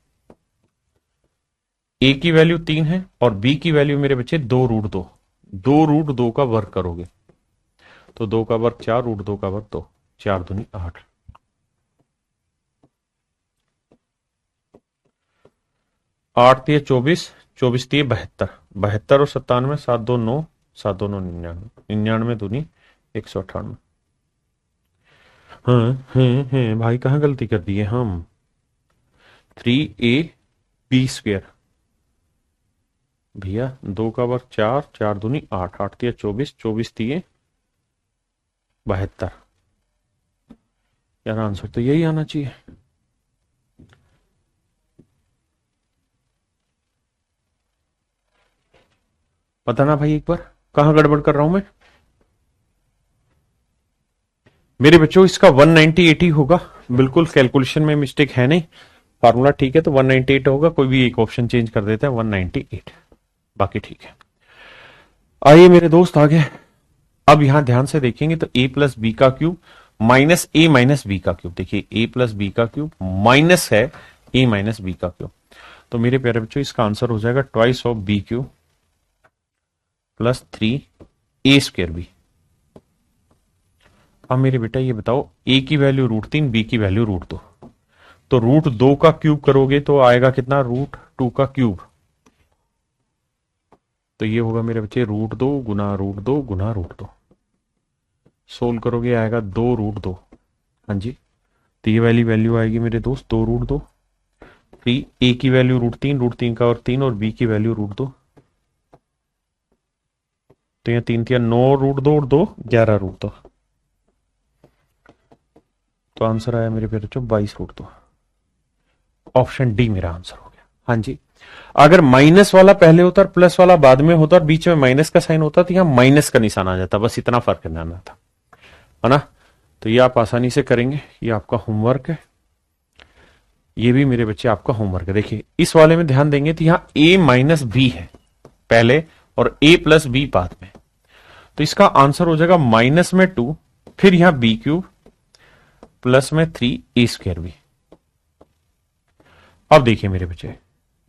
ए की वैल्यू 3 है और बी की वैल्यू मेरे बच्चे 2√2। 2√2 का वर्ग करोगे तो 2 का वर्ग 4, √2 का वर्ग 2, 4 दूनी 8। 8 तिये 24, 24 तिये 72, 72 और 97, 7 2 9, 7 2 9 99, 99 दूनी 198। हाँ भाई, कहाँ गलती कर दी है हम। 3ab² भैया, 2 का वर्ग 4, 4 दूनी 8, 8 तिये 24, 24 तिये 72। यार आंसर तो यही आना चाहिए। बताना भाई एक बार, कहां गड़बड़ कर रहा हूं मैं। मेरे बच्चों इसका 198 ही होगा, बिल्कुल कैलकुलेशन में मिस्टेक है नहीं। फार्मूला ठीक है तो 198 होगा, कोई भी एक ऑप्शन चेंज कर देता है, 198, बाकी ठीक है। आइए मेरे दोस्त आगे, अब यहां ध्यान से देखेंगे तो a प्लस बी का cube minus a minus B का क्यूब। देखिए a प्लस बी का क्यूब माइनस है a माइनस बी का क्यूब, तो मेरे प्यारे बच्चों इसका आंसर हो जाएगा twice of B cube plus 3a²b। अब मेरे बेटा ये बताओ, a की वैल्यू √3, b की वैल्यू √2, तो √2 का क्यूब करोगे तो आएगा कितना, √2 का क्यूब। तो ये होगा मेरे बच्चे √2 गुना √2 गुना √2। सोल्व करोगे आएगा 2√2। हाँ जी, तो ये वाली वैल्यू आएगी मेरे दोस्त 2√2। फिर ए की वैल्यू √3, √3 का और 3, और बी की वैल्यू √2। तो यहाँ 3 3 9 √2 और 2 11 √2। तो आंसर आया मेरे प्यारे बच्चों 22 √2। ऑप्शन डी मेरा आंसर हो गया। हाँ जी, अगर माइनस वाला पहले होता और प्लस वाला बाद में होता और बीच में माइनस का साइन होता तो यहाँ माइनस का निशान आ जाता, बस इतना फर्क करना था, है ना। तो ये आप आसानी से करेंगे, ये आपका होमवर्क है, ये भी मेरे बच्चे आपका होमवर्क है। देखिए इस वाले में ध्यान देंगे तो यहाँ a माइनस बी है पहले और a प्लस बी बाद में, तो इसका आंसर हो जाएगा माइनस में 2, फिर यहां b³ प्लस में 3a²b। अब देखिए मेरे बच्चे,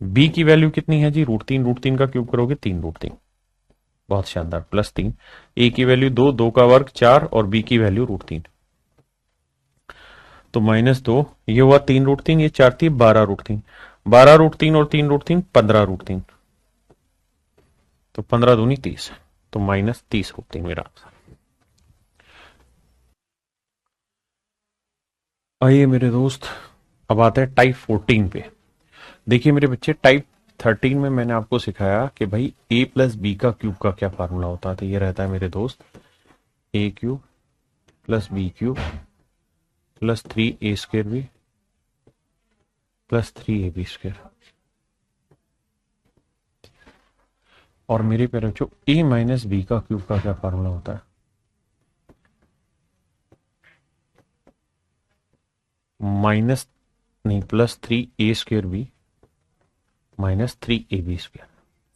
b की वैल्यू कितनी है जी, √3, √3 का क्यूब करोगे 3√3, बहुत शानदार, प्लस 3। a की वैल्यू 2, 2 का वर्ग 4, और b की वैल्यू √3, तो -2, ये हुआ 3√3, ये 4 थी 12√3, 12√3 और 3√3 15√3, तो 15 दूनी 30, तो -30√3 मेरा आंसर। आइए मेरे दोस्त, अब आते हैं टाइप 14 पे। देखिए मेरे बच्चे, टाइप 13 में मैंने आपको सिखाया कि भाई a प्लस बी का क्यूब का क्या फार्मूला होता है। तो ये रहता है मेरे दोस्त a³ plus b³ plus 3a²b plus 3ab²। और मेरे प्यारे बच्चों a माइनस बी का क्यूब का क्या फार्मूला होता है, माइनस नहीं प्लस 3a²b माइनस 3ab²।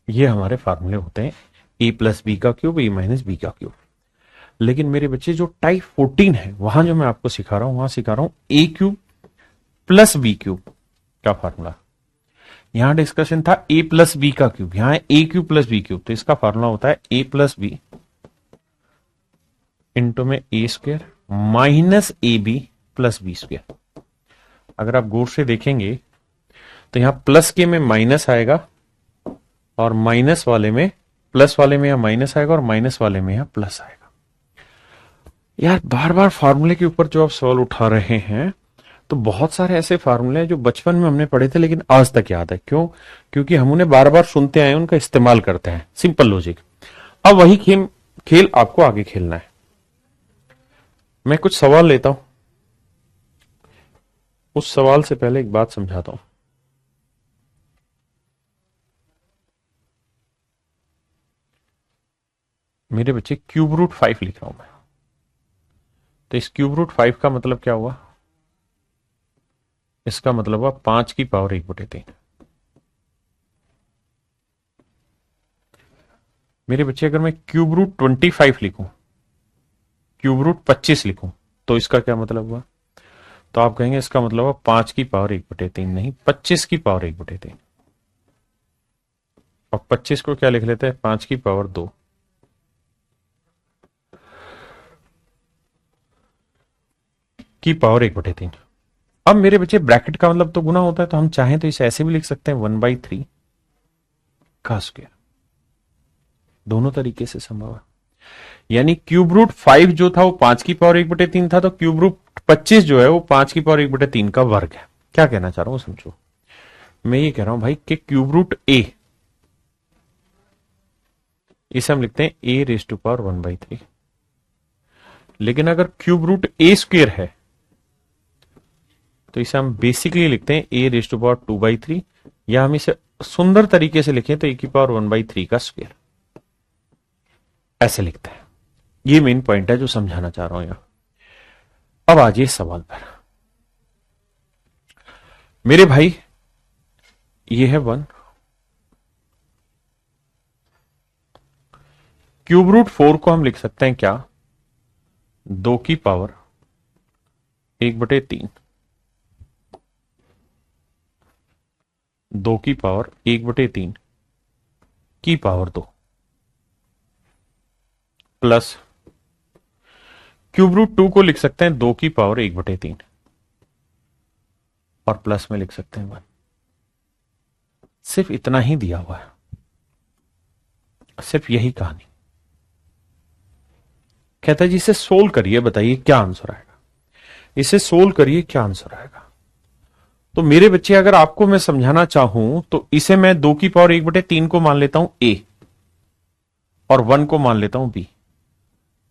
ये हमारे फार्मूले होते हैं a प्लस बी का क्यूब, a माइनस बी का क्यूब। लेकिन मेरे बच्चे जो टाइप 14 है वहां जो मैं आपको सिखा रहा हूं, वहां सिखा रहा हूं a³ प्लस b³ का फार्मूला। यहां डिस्कशन था a प्लस बी का क्यूब, यहां है a³ प्लस b³, तो इसका फार्मूला होता है a प्लस बी इंटू में a² minus ab plus b²। अगर आप गौर से देखेंगे तो यहां प्लस के में माइनस आएगा और माइनस वाले में, प्लस वाले में यहां माइनस आएगा और माइनस वाले में यहां प्लस आएगा। यार बार बार फार्मूले के ऊपर जो आप सवाल उठा रहे हैं, तो बहुत सारे ऐसे फार्मूले हैं जो बचपन में हमने पढ़े थे लेकिन आज तक याद है। क्यों? क्योंकि हम उन्हें बार बार सुनते आए, उनका इस्तेमाल करते हैं। Simple logic. अब वही खेल आपको आगे खेलना है। मैं कुछ सवाल लेता हूं, उस सवाल से पहले एक बात समझाता हूं। मेरे बच्चे क्यूब रूट 5 लिख रहा हूं मैं। तो इस क्यूब रूट 5 का मतलब क्या हुआ? इसका मतलब हुआ 5 की पावर 1/3। मेरे बच्चे अगर मैं क्यूब रूट 25 लिखूं, क्यूब रूट 25 लिखूं, तो इसका क्या मतलब हुआ? तो आप कहेंगे इसका मतलब हुआ 5 की पावर 1/3 नहीं, 25 की पावर 1/3। और 25 को क्या लिख लेते हैं? 5 की पावर 2 की पावर 1/3। अब मेरे बच्चे ब्रैकेट का मतलब तो गुना होता है, तो हम चाहें तो इसे ऐसे भी लिख सकते हैं 1/3 का स्क्वायर। दोनों तरीके से संभव है। यानी क्यूब रूट 5 जो था वो 5 की पावर 1/3 था, तो क्यूब रूट 25 जो है वो 5 की पावर 1/3 का वर्ग है। क्या कहना चाह रहा हूं समझो। मैं ये कह रहा हूं भाई कि क्यूब रूट ए, इसे हम लिखते हैं ए रेज टू पावर 1/3। लेकिन अगर क्यूब रूट ए स्क्वेयर है तो इसे हम बेसिकली लिखते हैं ए रेज टू पावर 2/3, या हम इसे सुंदर तरीके से लिखें तो ए की पावर 1/3 का स्क्वेयर, ऐसे लिखते हैं। ये मेन पॉइंट है जो समझाना चाह रहा हूं यहां। अब आ जाइए सवाल पर। मेरे भाई ये है 1, क्यूब रूट 4 को हम लिख सकते हैं क्या? 2 की पावर 1/3, 2 की पावर 1/3 की पावर 2 प्लस क्यूब रूट 2 को लिख सकते हैं 2 की पावर 1/3 और प्लस में लिख सकते हैं 1। सिर्फ इतना ही दिया हुआ है, सिर्फ यही कहानी। कहता है जी इसे सोल्व करिए, बताइए क्या आंसर आएगा। इसे सोल्व करिए, क्या आंसर आएगा। तो मेरे बच्चे अगर आपको मैं समझाना चाहूं तो इसे मैं 2 की पावर 1/3 को मान लेता हूं ए और 1 को मान लेता हूं बी।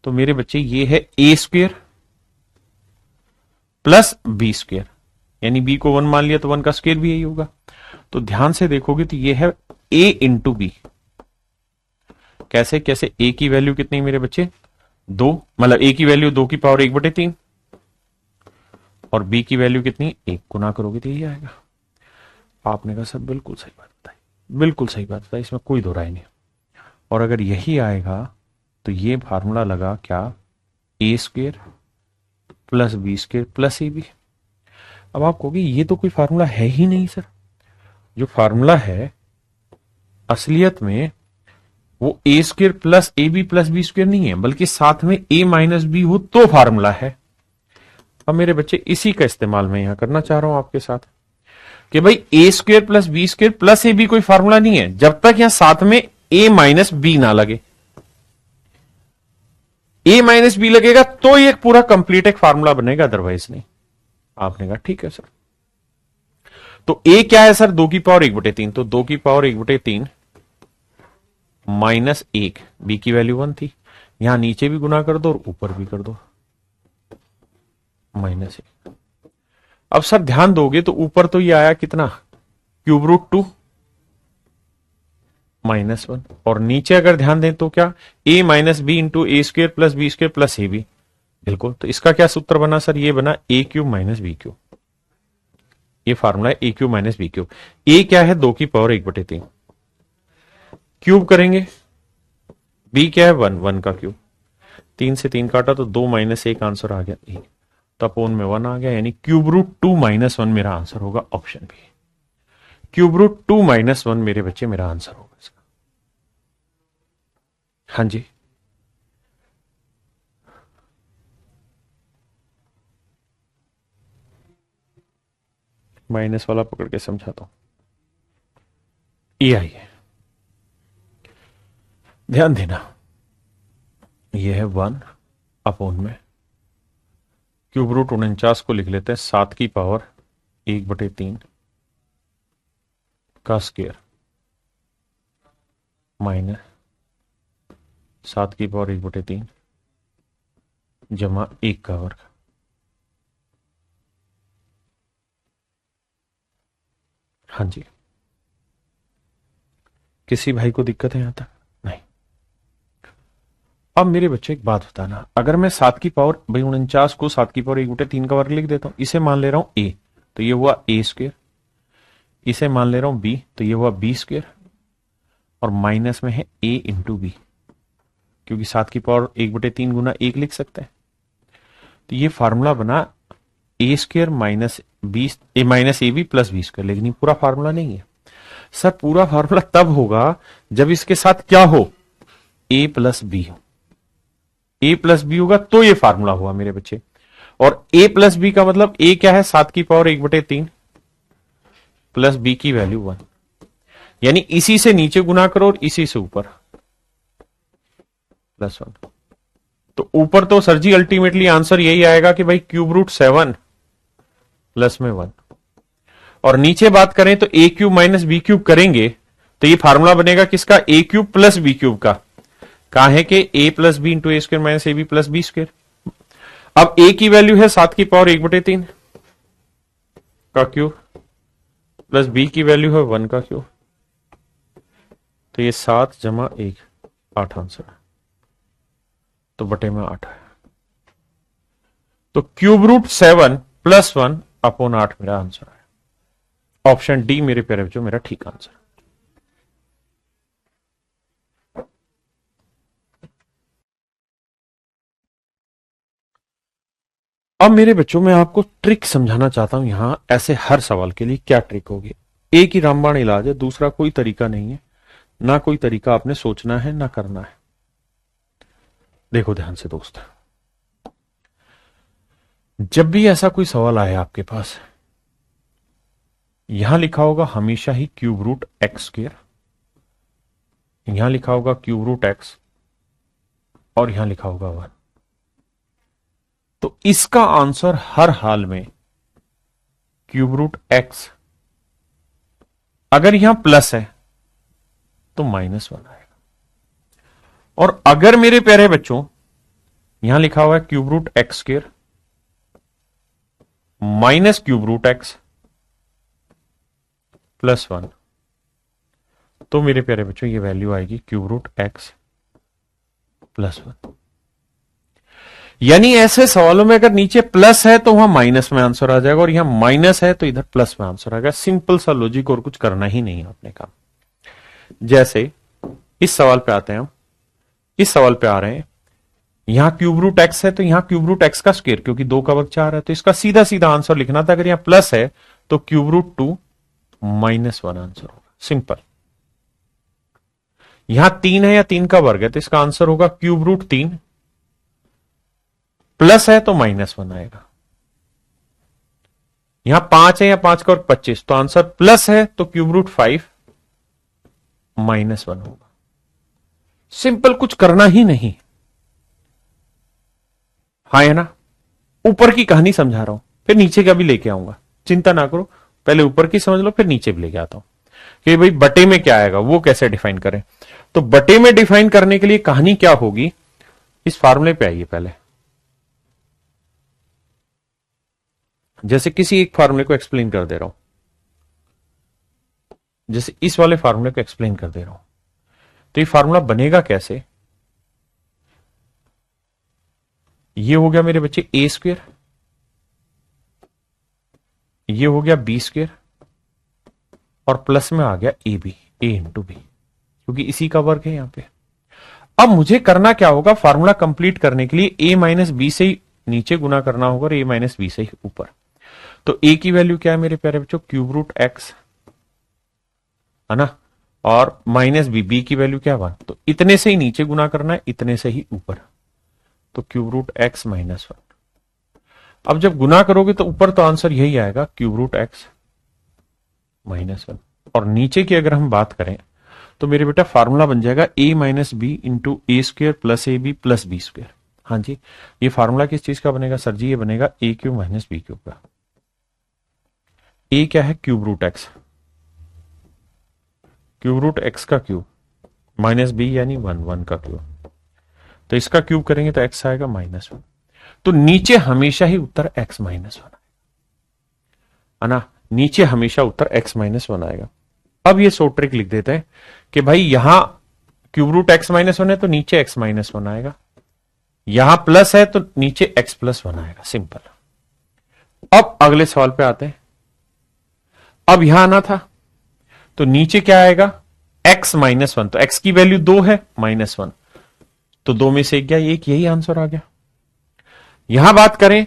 तो मेरे बच्चे ये है ए स्क्वेयर प्लस बी स्क्वेयर, यानी बी को 1 मान लिया तो 1 का स्क्वेयर भी यही होगा। तो ध्यान से देखोगे तो ये है ए इंटू बी। कैसे कैसे? ए की वैल्यू कितनी मेरे बच्चे? 2, मतलब ए की वैल्यू 2 की पावर 1/3 और बी की वैल्यू कितनी? 1। गुना करोगे तो यही आएगा। आपने कहा सर बिल्कुल सही बात बताई, बिल्कुल सही बात बताई, इसमें कोई दो राय नहीं। और अगर यही आएगा तो ये फार्मूला लगा क्या? A square plus B square plus A B. अब आप कहोगे ये तो कोई फार्मूला है ही नहीं सर। जो फार्मूला है असलियत में वो A square plus A B plus B square नहीं है, बल्कि साथ में ए माइनस बी हो तो फार्मूला है। अब मेरे बच्चे इसी का इस्तेमाल मैं यहां करना चाह रहा हूं आपके साथ कि भाई A square plus B square plus A B कोई फार्मूला नहीं है जब तक यहां साथ में ए माइनस बी ना लगे। ए माइनस बी लगेगा तो ये पूरा कंप्लीट एक फार्मूला बनेगा, अदरवाइज नहीं। आपने कहा ठीक है सर। तो ए क्या है सर? 2 की पावर 1/3, तो 2 की पावर 1/3 माइनस 1, बी की वैल्यू 1 थी, यहां नीचे भी गुना कर दो और ऊपर भी कर दो -1। अब सर ध्यान दोगे तो ऊपर तो ये आया कितना? क्यूब रूट 2 -1, और नीचे अगर ध्यान दें तो क्या? A minus B into A square plus B square plus A B. बिल्कुल। तो इसका क्या सूत्र बना सर? ये बना A cube minus B cube. ये फार्मूला है A cube minus B cube. A क्या है? 2 की पावर 1/3, क्यूब करेंगे। बी क्या है? 1, 1 का क्यूब। 3 से 3 काटा तो 2 माइनस 1 आंसर आ गया 1, तो अपोन में 1 आ गया, यानी क्यूब रूट 2 -1 मेरा आंसर होगा, ऑप्शन बी। क्यूब रूट 2 -1 मेरे बच्चे मेरा आंसर होगा इसका। हाँ जी, माइनस वाला पकड़ के समझाता हूं। ये आइए ध्यान देना, ये है 1 अपोन में क्यूब रूट 49 को लिख लेते हैं 7 की पावर 1/3 का स्क्वायर माइनस 7 की पावर 1/3 जमा 1 का वर्ग। हाँ जी, किसी भाई को दिक्कत है यहां तक? नहीं। अब मेरे बच्चे एक बात बताना, अगर मैं 7 की पावर भाई 49 को 7 की पावर 1/3 का वर्ग लिख देता हूं, इसे मान ले रहा हूं ए, तो ये हुआ ए स्क्वेयर, इसे मान ले रहा हूं बी, तो ये हुआ बी स्क्वेयर, और माइनस में है ए इंटू बी, क्योंकि 7 की पावर 1/3 गुना 1 लिख सकते हैं। तो ये फार्मूला बना A square minus B minus A B plus B square, लेकिन ये पूरा फार्मूला नहीं है सर। पूरा फार्मूला तब होगा जब इसके साथ क्या हो, ए प्लस बी हो। ए प्लस बी होगा तो ये फार्मूला हुआ मेरे बच्चे। और ए प्लस बी का मतलब ए क्या है, 7 की पावर 1/3 प्लस बी की वैल्यू 1, यानी इसी से नीचे गुना करो और इसी से ऊपर प्लस 1। तो ऊपर तो सर जी अल्टीमेटली आंसर यही आएगा कि भाई क्यूब रूट 7 प्लस में 1, और नीचे बात करें तो A cube minus B cube करेंगे तो ये फार्मूला बनेगा किसका, A cube plus B cube का। कहा है कि A plus B into A square minus A B plus B square. अब ए की वैल्यू है 7 की पावर 1/3 का क्यूब, प्लस बी की वैल्यू है 1 का क्यूब, तो ये 7 जमा 1 8 आंसर है, तो बटे में 8 है। तो क्यूब रूट 7 प्लस 1 अपॉन 8 मेरा आंसर है। ऑप्शन डी मेरे प्यारे बच्चों मेरा ठीक आंसर। अब मेरे बच्चों मैं आपको ट्रिक समझाना चाहता हूं, यहां ऐसे हर सवाल के लिए क्या ट्रिक होगी। एक ही रामबाण इलाज है, दूसरा कोई तरीका नहीं है, ना कोई तरीका आपने सोचना है ना करना है। देखो ध्यान से दोस्त, जब भी ऐसा कोई सवाल आए आपके पास, यहां लिखा होगा हमेशा ही क्यूब रूट एक्स स्क्वायर, यहां लिखा होगा क्यूब रूट एक्स, और यहां लिखा होगा 1। तो इसका आंसर हर हाल में क्यूब रूट एक्स, अगर यहां प्लस है तो -1 आएगा, और अगर मेरे प्यारे बच्चों यहां लिखा हुआ है cube root X square minus cube root X plus 1, तो मेरे प्यारे बच्चों ये वैल्यू आएगी क्यूब रूट एक्स प्लस 1। यानी ऐसे सवालों में अगर नीचे प्लस है तो वहां माइनस में आंसर आ जाएगा, और यहां माइनस है तो इधर प्लस में आंसर आएगा। सिंपल सा लॉजिक, और कुछ करना ही नहीं है आपने काम। जैसे इस सवाल पे आते हैं हम, इस सवाल पे आ रहे हैं, यहां क्यूब रूट एक्स है तो यहां क्यूब रूट एक्स का स्क्वायर, क्योंकि 2 का वर्ग 4 है, तो इसका सीधा सीधा आंसर लिखना था। अगर यहां प्लस है तो क्यूब रूट 2 -1 आंसर होगा, सिंपल। यहां 3 है या 3 का वर्ग है तो इसका आंसर होगा क्यूब रूट 3, प्लस है तो -1 आएगा। यहां 5 है या 5 का वर्ग 25, तो आंसर प्लस है तो क्यूब रूट 5 -1 होगा। सिंपल, कुछ करना ही नहीं। हाँ है ना। ऊपर की कहानी समझा रहा हूं, फिर नीचे का भी लेके आऊंगा, चिंता ना करो। पहले ऊपर की समझ लो, फिर नीचे भी लेके आता हूं कि भाई बटे में क्या आएगा, वो कैसे डिफाइन करें। तो बटे में डिफाइन करने के लिए कहानी क्या होगी, इस फार्मूले पे आइए पहले। जैसे किसी एक फार्मूले को एक्सप्लेन कर दे रहा हूं, जैसे इस वाले फार्मूले को एक्सप्लेन कर दे रहा हूं, तो ये फार्मूला बनेगा कैसे। ये हो गया मेरे बच्चे ए स्क्वायर, ये हो गया बी स्क्वायर, और प्लस में आ गया A B, A into B, क्योंकि इसी का वर्ग है यहां पे। अब मुझे करना क्या होगा, फार्मूला कंप्लीट करने के लिए ए माइनस बी से ही नीचे गुना करना होगा और ए माइनस बी से ही ऊपर। तो ए की वैल्यू क्या है मेरे प्यारे बच्चों, क्यूब रूट एक्स है ना, और माइनस बी, बी की वैल्यू क्या 1, तो इतने से ही नीचे गुना करना है, इतने से ही ऊपर, तो क्यूब रूट एक्स -1। अब जब गुना करोगे तो ऊपर तो आंसर यही आएगा क्यूब रूट एक्स -1, और नीचे की अगर हम बात करें तो मेरे बेटा फार्मूला बन जाएगा A minus B into A square plus A B plus B square. हाँ जी, ये फार्मूला किस चीज का बनेगा सर जी, ये बनेगा A cube minus B cube का। ए क्या है, cube root X, cube root X का क्यूब माइनस बी यानी 1 का क्यूब, तो इसका क्यूब करेंगे तो एक्स आएगा -1। तो नीचे हमेशा ही उत्तर x -1 है ना, नीचे हमेशा उत्तर x -1 आएगा। अब ये शॉर्ट ट्रिक लिख देते हैं कि भाई यहां क्यूब रूट x -1 है तो नीचे x -1 आएगा, यहां प्लस है तो नीचे x प्लस वन आएगा, सिंपल। अब अगले सवाल पे आते हैं। अब यहां आना था तो नीचे क्या आएगा, x माइनस वन, तो x की वैल्यू 2 है, माइनस वन, तो 2 में से एक गया, एक, यही आंसर आ गया। यहां बात करें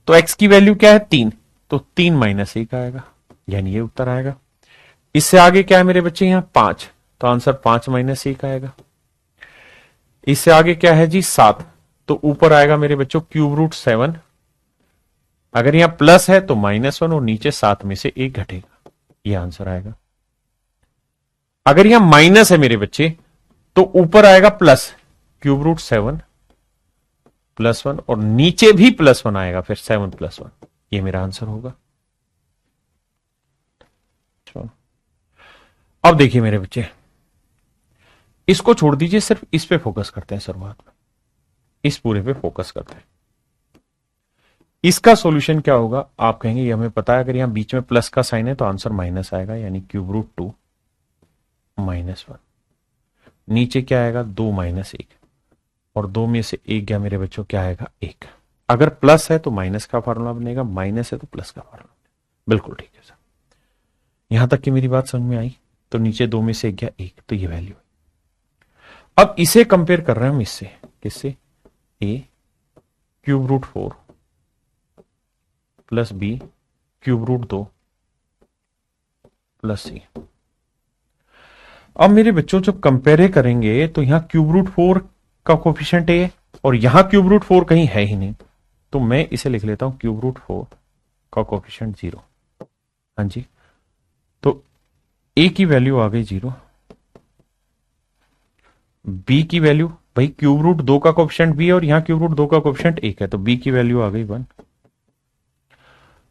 तो x की वैल्यू क्या है, 3, तो 3 माइनस 1 आएगा, यानी ये उत्तर आएगा। इससे आगे क्या है मेरे बच्चे, यहां 5, तो आंसर 5 माइनस 1 आएगा। इससे आगे क्या है जी, 7, तो ऊपर आएगा मेरे बच्चों क्यूब रूट 7। अगर यहां प्लस है तो माइनस 1 और नीचे 7 में से 1 घटेगा, ये आंसर आएगा। अगर यहां माइनस है मेरे बच्चे तो ऊपर आएगा प्लस, क्यूब रूट 7 प्लस 1, और नीचे भी प्लस 1 आएगा, फिर 7 प्लस 1, ये मेरा आंसर होगा। अब देखिए मेरे बच्चे, इसको छोड़ दीजिए, सिर्फ इस पे फोकस करते हैं शुरुआत में, इस पूरे पे फोकस करते हैं। इसका सॉल्यूशन क्या होगा, आप कहेंगे ये हमें पता है, अगर यहां बीच में प्लस का साइन है तो आंसर माइनस आएगा, यानी क्यूब रूट 2 माइनस 1। नीचे क्या आएगा, 2 माइनस 1, और 2 में से 1 गया मेरे बच्चों, क्या आएगा, 1। अगर प्लस है तो माइनस का फॉर्मूला बनेगा, माइनस है तो प्लस का फॉर्मूला। बिल्कुल ठीक है सर, यहां तक की मेरी बात समझ में आई। तो नीचे 2 में से 1 गया, 1, तो ये वैल्यू है। अब इसे कंपेयर कर रहे हैं हम इससे, किससे, a cube root 4 plus b cube root 2 plus c। अब मेरे बच्चों जब कंपेयर करेंगे तो यहां क्यूब रूट 4 का कोफिशिएंट a और यहां क्यूब रूट 4 कहीं है ही नहीं, तो मैं इसे लिख लेता हूं क्यूब रूट 4 का कोफिशिएंट 0। हाँ जी, तो a की वैल्यू आ गई 0, b की वैल्यू, भाई क्यूब रूट 2 का कोफिशिएंट b है और यहां क्यूब रूट 2 का कोफिशिएंट 1 है, तो b की वैल्यू आ गई 1,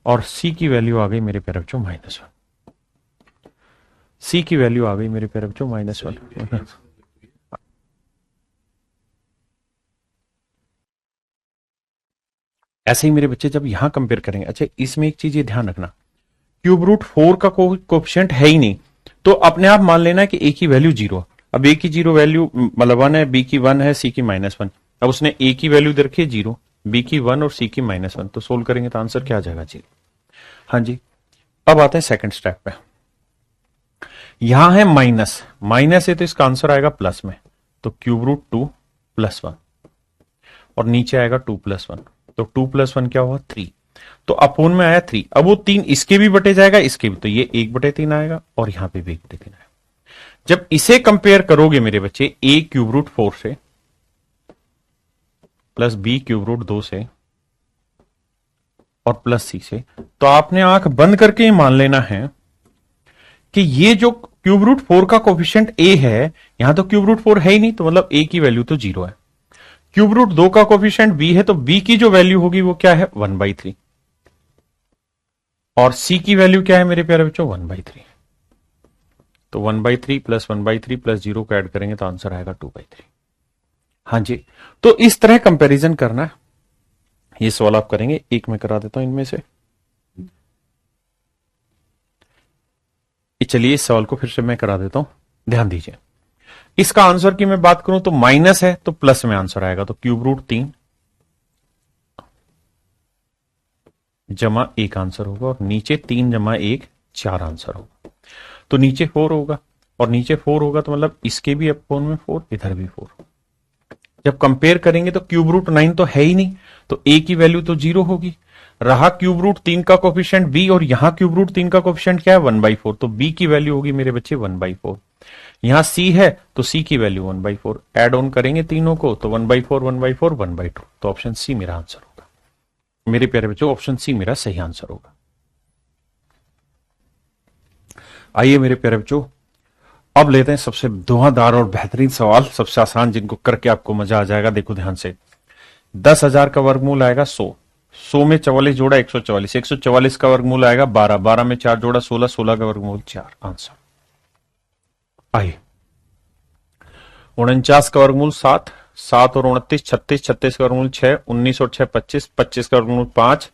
और c की वैल्यू आ गई मेरे प्यारे बच्चों -1। c की वैल्यू आ गई मेरे प्यारे बच्चों -1। ऐसे ही मेरे बच्चे जब यहां कंपेयर करेंगे, अच्छा इसमें एक चीज ये ध्यान रखना, क्यूब रूट 4 का कोफिशिएंट है ही नहीं, तो अपने आप मान लेना कि a की वैल्यू 0। अब a की 0 वैल्यू मतलब 1 है, b की 1 है, c की -1। अब उसने a की वैल्यू दे रखी है 0, b की 1 और c की -1, तो सोल्व करेंगे तो आंसर क्या आ जाएगा, 0। हाँ जी, अब आते हैं सेकंड स्टेप पे। यहां है माइनस, माइनस है तो इसका आंसर आएगा प्लस में, तो क्यूब रूट 2 प्लस 1, और नीचे आएगा 2 प्लस 1, तो 2 प्लस 1 क्या हुआ, 3, तो अपोन में आया 3। अब वो 3 इसके भी बटे जाएगा, इसके भी, तो ये 1/3 आएगा, और यहां पे भी 1/3 आएगा। जब इसे कंपेयर करोगे मेरे बच्चे a क्यूब रूट 4 से प्लस b क्यूब रूट 2 से और प्लस c से, तो आपने आंख बंद करके ये मान लेना है कि ये जो क्यूब रूट 4 का कोफिशिएंट a है, यहां तो क्यूब रूट 4 है ही नहीं, तो मतलब a की वैल्यू तो 0 है। क्यूब रूट 2 का कोफिशिएंट b है, तो b की जो वैल्यू होगी वो क्या है, 1/3, और c की वैल्यू क्या है मेरे प्यारे बच्चों, 1/3, तो 1/3 प्लस 1/3 प्लस 0 को ऐड करेंगे तो आंसर आएगा 2/3। हाँ जी, तो इस तरह कंपैरिजन करना है। ये सवाल आप करेंगे, एक मैं करा देता हूं इनमें से। चलिए इस सवाल को फिर से मैं करा देता हूं, ध्यान दीजिए। इसका आंसर की मैं बात करूं तो माइनस है तो प्लस में आंसर आएगा, तो क्यूब रूट 3 जमा 1 आंसर होगा, और नीचे 3 जमा 1 4 आंसर होगा, तो नीचे 4 होगा, और नीचे 4 होगा तो मतलब इसके भी अपोन में 4, इधर भी 4। जब कंपेयर करेंगे तो क्यूब रूट 9 तो है ही नहीं, तो a की वैल्यू तो 0 होगी। रहा क्यूब रूट 3 का कोफिशिएंट b, और यहां क्यूब रूट 3 का कोफिशिएंट क्या है, 1/4, तो b की वैल्यू होगी मेरे बच्चे 1/4। यहां c है तो c की वैल्यू 1/4, एड ऑन करेंगे तीनों को तो 1/4 1/4 1/2, तो ऑप्शन सी मेरा आंसर होगा। मेरे प्यारे बच्चों, ऑप्शन सी मेरा सही आंसर होगा। आइए मेरे प्यारे बच्चों, अब लेते हैं सबसे धुआंधार और बेहतरीन सवाल, सबसे आसान, जिनको करके आपको मजा आ जाएगा। देखो ध्यान से, 10,000 का वर्गमूल आएगा 100, 100 में 44 जोड़ा 144, 144 का वर्गमूल आएगा 12, 12 में 4 जोड़ा 16, 16 का वर्गमूल 4, आंसर। आइए 49 का वर्गमूल 7, 7 और 29 36, 36 का वर्गमूल 6, 19 और 6 25, 25 का वर्गमूल 5,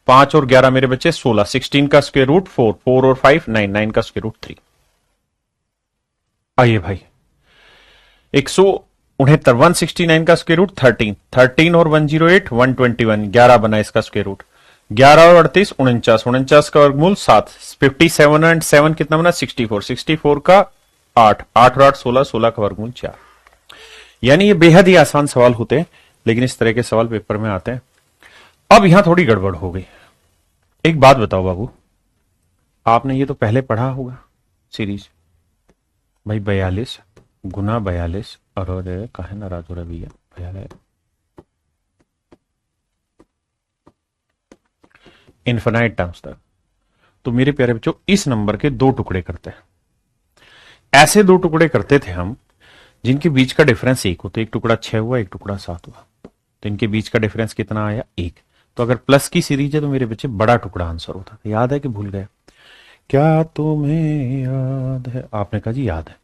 5 और 11 मेरे बच्चे 16, 16 का स्क्वायर रूट 4, 4 और 5 9, 9 का स्क्वायर रूट 3। आइए भाई, 69, 169 का स्क्वायर रूट 13, 13 और 108, 121, 11 बना इसका स्क्वायर रूट। 11 और 38, 49, 49 का वर्गमूल 7, 57 एंड 7 कितना बना 64, 64 का 8, 8 और 8 16, 16 का वर्गमूल 4। यानी ये बेहद ही आसान सवाल होते हैं, लेकिन इस तरह के सवाल पेपर में आते हैं। अब यहां थोड़ी गड़बड़ हो गई। एक बात बताओ बाबू, आपने ये तो पहले पढ़ा होगा सीरीज भाई, 42 गुना 42 और कहा नाराज हो रहा भैया, 42 इन्फिनाइट टर्म्स तक। तो मेरे प्यारे बच्चों, इस नंबर के दो टुकड़े करते हैं। ऐसे दो टुकड़े करते थे हम जिनके बीच का डिफरेंस एक हो, तो एक टुकड़ा 6 हुआ, एक टुकड़ा 7 हुआ, तो इनके बीच का डिफरेंस कितना आया 1। तो अगर प्लस की सीरीज है तो मेरे बच्चे बड़ा टुकड़ा आंसर होता था। याद है कि भूल गए? क्या तुम्हें याद है? आपने कहा जी याद है।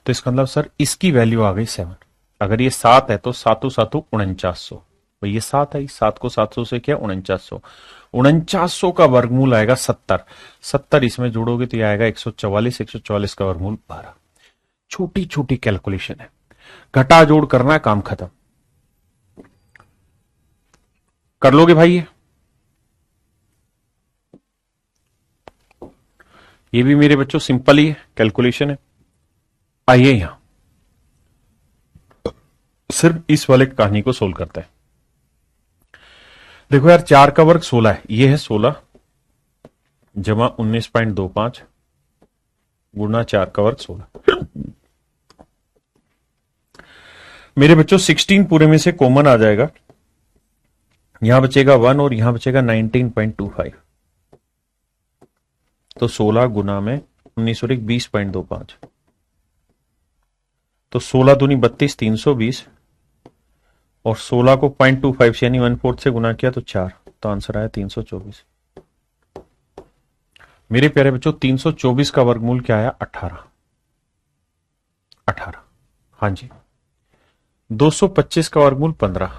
तो इसका मतलब सर इसकी वैल्यू आ गई 7। अगर ये 7 है तो 7 7 4900, तो ये 7 है, 7 को 700 से क्या 4900, 4900 का वर्गमूल आएगा 70, 70 इसमें जोड़ोगे तो ये आएगा 144, 144 का वर्गमूल 12। छोटी छोटी कैलकुलेशन है, घटा जोड़ करना है, काम खत्म। कर लोगे भाई? ये भी मेरे बच्चों सिंपल ही है, कैलकुलेशन है। आइए यहां सिर्फ इस वाले कहानी को सोल्व करते हैं। देखो यार, 4 का वर्ग 16 है, ये है 16 जमा 19.25 गुना 4 का वर्ग 16। मेरे बच्चों 16 पूरे में से कॉमन आ जाएगा, यहां बचेगा 1 और यहां बचेगा 19.25, तो 16 गुना में 19 और 20.25, तो 16 दूनी 32, 320, और 16 को 0.25 यानी 1/4 से गुना किया तो 4, तो आंसर आया 324। मेरे प्यारे बच्चों 324 का वर्गमूल क्या आया 18, 18। हाँ जी, 225 का वर्गमूल 15,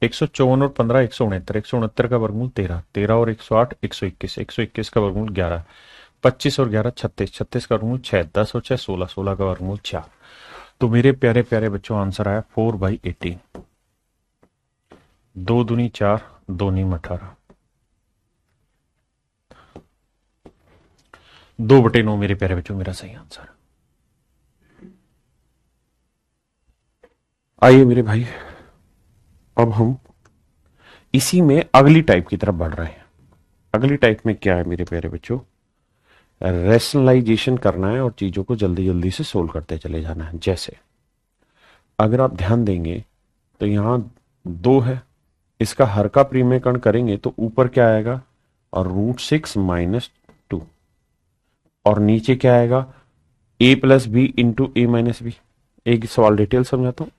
154 और 15 169, 169 का वर्गमूल 13, 13 और 108 121, 121 का वर्गमूल 11, 25 और 11 36, 36 का वर्गमूल 6, 10 और 6 16, 16 का वर्गमूल 4। तो मेरे प्यारे प्यारे बच्चों आंसर आया 4/18। 2 दूनी 4, 2 नीम 18, 2/9 मेरे प्यारे बच्चों मेरा सही आंसर। आइए मेरे भाई, अब हम इसी में अगली टाइप की तरफ बढ़ रहे हैं। अगली टाइप में क्या है मेरे प्यारे बच्चों, रैशनलाइजेशन करना है और चीजों को जल्दी जल्दी से सोल्व करते चले जाना है। जैसे अगर आप ध्यान देंगे तो यहां 2 है, इसका हर का प्रीमेयकरण करेंगे तो ऊपर क्या आएगा, और √6 - 2, और नीचे क्या आएगा a+b इंटू a-b। एक सवाल डिटेल समझाता हूं,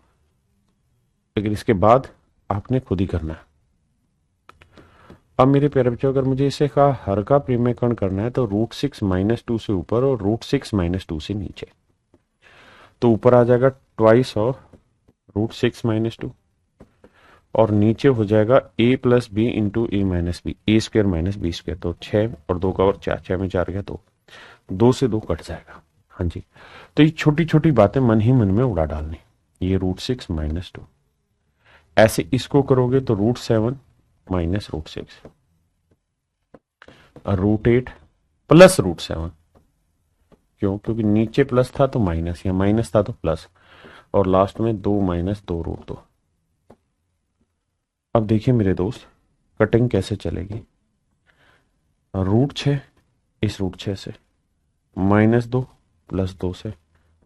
लेकिन इसके बाद आपने खुद ही करना है। अब मेरे प्यारे बच्चों, अगर मुझे इसे का हर का प्रीमेयकरण करना है तो √6 - 2 से ऊपर और √6 - 2 से नीचे, तो ऊपर आ जाएगा ट्वाइस और √6 - 2, और नीचे हो जाएगा a+b into a-b, a² - b², तो 6 और 2 का और 4, 6 में 4 गया 2, 2 से 2 कट जाएगा। हाँ जी, तो ये छोटी छोटी बातें मन ही मन में उड़ा डालनी। ये √6 - 2, ऐसे इसको करोगे तो √7 - √6, और √8 प्लस √7, क्यों? क्योंकि नीचे प्लस था तो माइनस, या माइनस था तो प्लस, और लास्ट में 2 - 2 √2। अब देखिए मेरे दोस्त, कटिंग कैसे चलेगी। √6 इस √6 से, -2 + 2 से,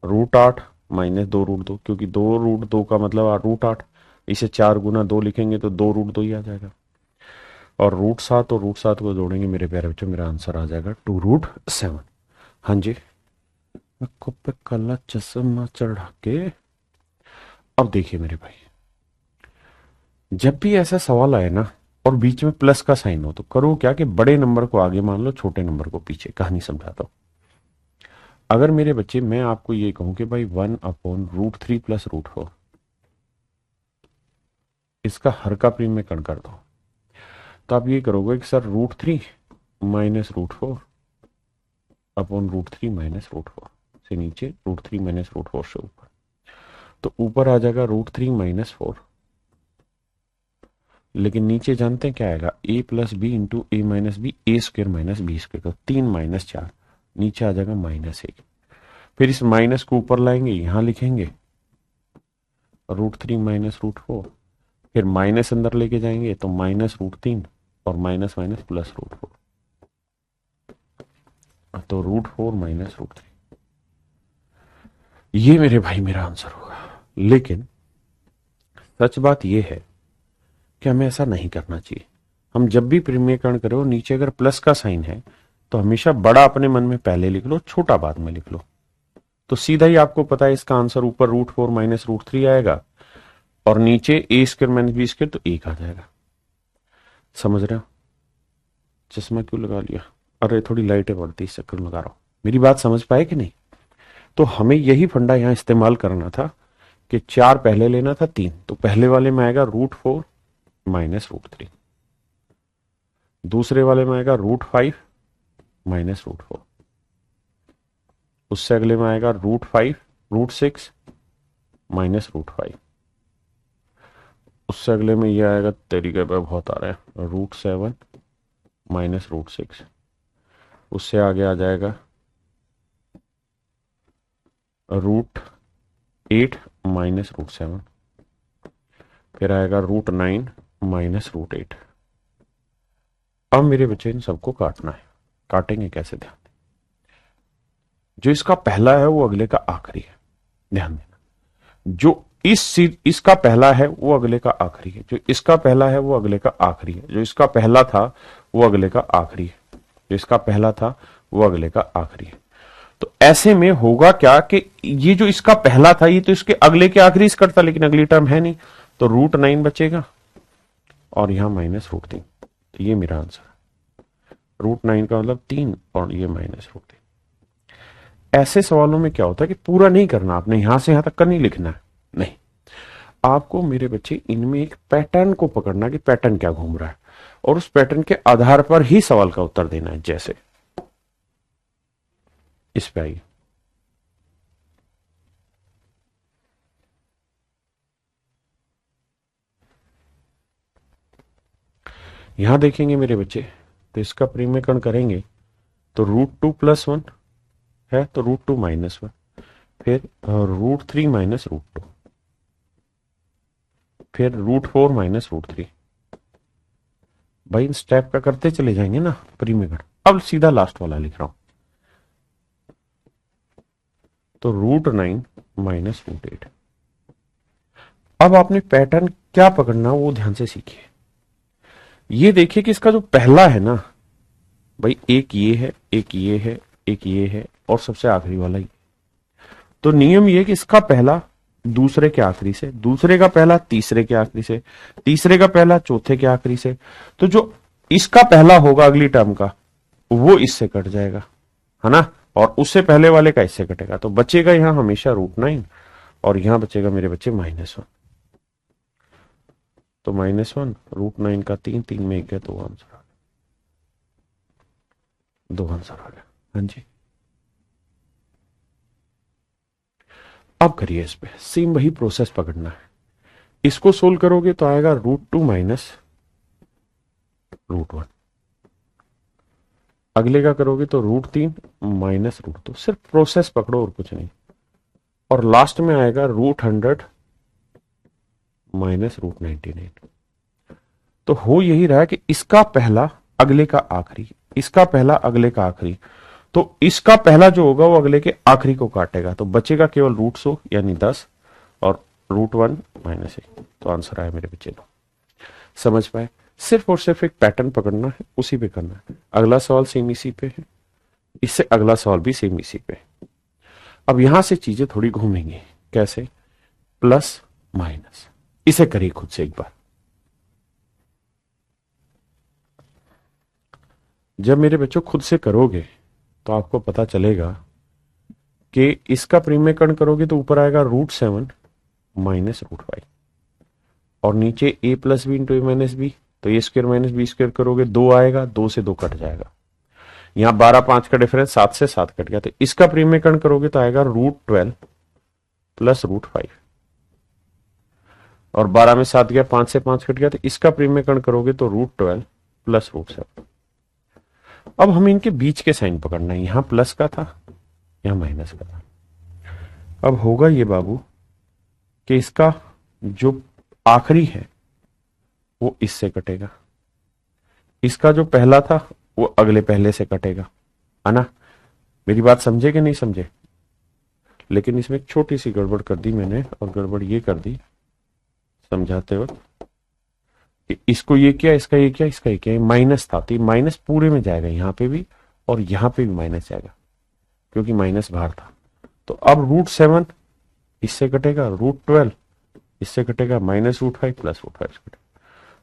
√8 - 2 √2, क्योंकि 2 √2 का मतलब √8, इसे 4 गुना 2 लिखेंगे तो 2 √2 ही आ जाएगा, और √7 और √7 को जोड़ेंगे मेरे प्यारे बच्चों, मेरा आंसर आ जाएगा 2√7। हाँ जी, आंखों पे काला चश्मा चढ़ा के। अब देखिए मेरे भाई, जब भी ऐसा सवाल आए ना और बीच में प्लस का साइन हो, तो करो क्या कि बड़े नंबर को आगे मान लो, छोटे नंबर को पीछे। कहानी समझाता हूं। अगर मेरे बच्चे मैं आपको ये कहूं कि भाई 1/√3 + √4, इसका हर का प्रीमेयकरण कर दो, तो आप ये करोगे कि सर √3 - √4 √3 - √4 से नीचे, √3 - √4 से ऊपर, तो ऊपर आ जाएगा √3 माइनस 4, लेकिन नीचे जानते हैं क्या आएगा, a plus B into A minus B, A square minus B square, तो 3 माइनस 4, नीचे आ जाएगा -1। फिर इस माइनस को ऊपर लाएंगे, यहां लिखेंगे √3 माइनस √4, फिर माइनस अंदर लेके जाएंगे तो -√3 और माइनस माइनस प्लस √4, तो √4 माइनस √3, ये मेरे भाई मेरा आंसर होगा। लेकिन सच बात यह है कि हमें ऐसा नहीं करना चाहिए। हम जब भी परिमेयकरण करो, नीचे अगर प्लस का साइन है तो हमेशा बड़ा अपने मन में पहले लिख लो, छोटा बाद में लिख लो, तो सीधा ही आपको पता है इसका आंसर ऊपर √4 माइनस √3 आएगा और नीचे ए स्क्र माइनस बी स्क्र, तो 1 आ जाएगा। समझ रहे हो? चश्मा क्यों लगा लिया? अरे थोड़ी लाइटें बढ़ती, इस चक्कर में लगा रहा हूं। मेरी बात समझ पाए कि नहीं? तो हमें यही फंडा यहां इस्तेमाल करना था कि 4 पहले लेना था 3, तो पहले वाले में आएगा √4 माइनस √3, दूसरे वाले में आएगा √5 माइनस √4, उससे अगले में आएगा √6 माइनस √5, उससे अगले में यह आएगा, तरीके पे बहुत आ रहा है, √7 माइनस √6, उससे आगे आ जाएगा √8 माइनस √7, फिर आएगा √9 माइनस √8। अब मेरे बच्चे इन सबको काटना है। काटेंगे कैसे? ध्यान दें, जो इसका पहला है वो अगले का आखिरी है। ध्यान देना, जो इसका पहला है वो अगले का आखिरी है, जो इसका पहला है वो अगले का आखिरी है, जो इसका पहला था वो अगले का आखिरी है, जो इसका पहला था वो अगले का आखिरी है। तो ऐसे में होगा क्या कि ये जो इसका पहला था ये तो इसके अगले के आखिरी से कटता, लेकिन अगली टर्म है नहीं, तो √9 बचेगा और यहां माइनस √3, तो ये मेरा आंसर है। √9 का मतलब 3 और ये माइनस √3। ऐसे सवालों में क्या होता है कि पूरा नहीं करना, आपने यहां से यहां तक का नहीं लिखना है, नहीं, आपको मेरे बच्चे इनमें एक पैटर्न को पकड़ना कि पैटर्न क्या घूम रहा है, और उस पैटर्न के आधार पर ही सवाल का उत्तर देना है। जैसे इस पे आइए, यहां देखेंगे मेरे बच्चे, तो इसका परिमेयकरण करेंगे तो √2 + 1 है, तो √2 - 1, फिर √3 माइनस √2, फिर √4 माइनस √3। भाई इन स्टेप का करते चले जाएंगे ना परिमेयकरण। अब सीधा लास्ट वाला लिख रहा हूं, तो √9 माइनस √8। अब आपने पैटर्न क्या पकड़ना वो ध्यान से सीखिए। ये देखिए कि इसका जो पहला है ना भाई, एक ये है, एक ये है, एक ये है और सबसे आखिरी वाला ही। तो नियम ये कि इसका पहला दूसरे के आखिरी से, दूसरे का पहला तीसरे के आखिरी से, तीसरे का पहला चौथे के आखिरी से, तो जो इसका पहला होगा अगली टर्म का वो इससे कट जाएगा, है ना, और उससे पहले वाले का इससे कटेगा, तो बचेगा यहां हमेशा √9 और यहां बचेगा मेरे बच्चे -1। तो -1 √9 का 3, 3 में 1 है, तो आंसर आ गया, 2 आंसर आ गया। हाँ जी, अब करिए इस पे सेम वही प्रोसेस पकड़ना है। इसको सोल्व करोगे तो आएगा √2 माइनस √1, अगले का करोगे तो √3 माइनस √2। सिर्फ प्रोसेस पकड़ो और कुछ नहीं, और लास्ट में आएगा √100 माइनस √99। तो हो यही रहा है कि इसका पहला अगले का आखिरी, इसका पहला अगले का आखिरी, तो इसका पहला जो होगा वो अगले के आखिरी को काटेगा, तो बचेगा केवल √100 यानी 10 और √1 माइनस 1। तो आंसर आया मेरे बच्चे। समझ पाए? सिर्फ और सिर्फ एक पैटर्न पकड़ना है, उसी पे करना है। अगला सवाल सेम इसी पे है, इससे अगला सवाल भी सेम इसी पे है। अब यहां से चीजें थोड़ी घूमेंगी। कैसे? प्लस माइनस, इसे करिए खुद से एक बार। जब मेरे बच्चों खुद से करोगे तो आपको पता चलेगा कि इसका परिमेयकरण करोगे तो ऊपर आएगा √7 माइनस √5 और नीचे a plus B into A minus B, तो A square minus B square करोगे 2 आएगा, 2 से 2 कट जाएगा। यहां 12, 5 का डिफरेंस, 7 से 7 कट गया, तो इसका परिमेयकरण करोगे तो आएगा √12 प्लस √5 और 12 में 7 गया, 5 से 5 कट गया, तो इसका प्रीमेकरण करोगे तो √12 प्लस √7। अब हमें इनके बीच के साइन पकड़ना है, यहां प्लस का था, यहां माइनस का था। अब होगा ये बाबू कि इसका जो आखिरी है वो इससे कटेगा, इसका जो पहला था वो अगले पहले से कटेगा, है ना। मेरी बात समझे कि नहीं समझे? लेकिन इसमें एक छोटी सी गड़बड़ कर दी मैंने, और गड़बड़ ये कर दी समझाते वक्त कि इसको ये किया, इसका ये किया, इसका ये किया, माइनस था, तो माइनस पूरे में जाएगा, यहां पे भी और यहां पे भी माइनस जाएगा, क्योंकि माइनस बाहर था। तो अब √7 इससे कटेगा, √12 इससे कटेगा, -√5 प्लस √5 से कटेगा,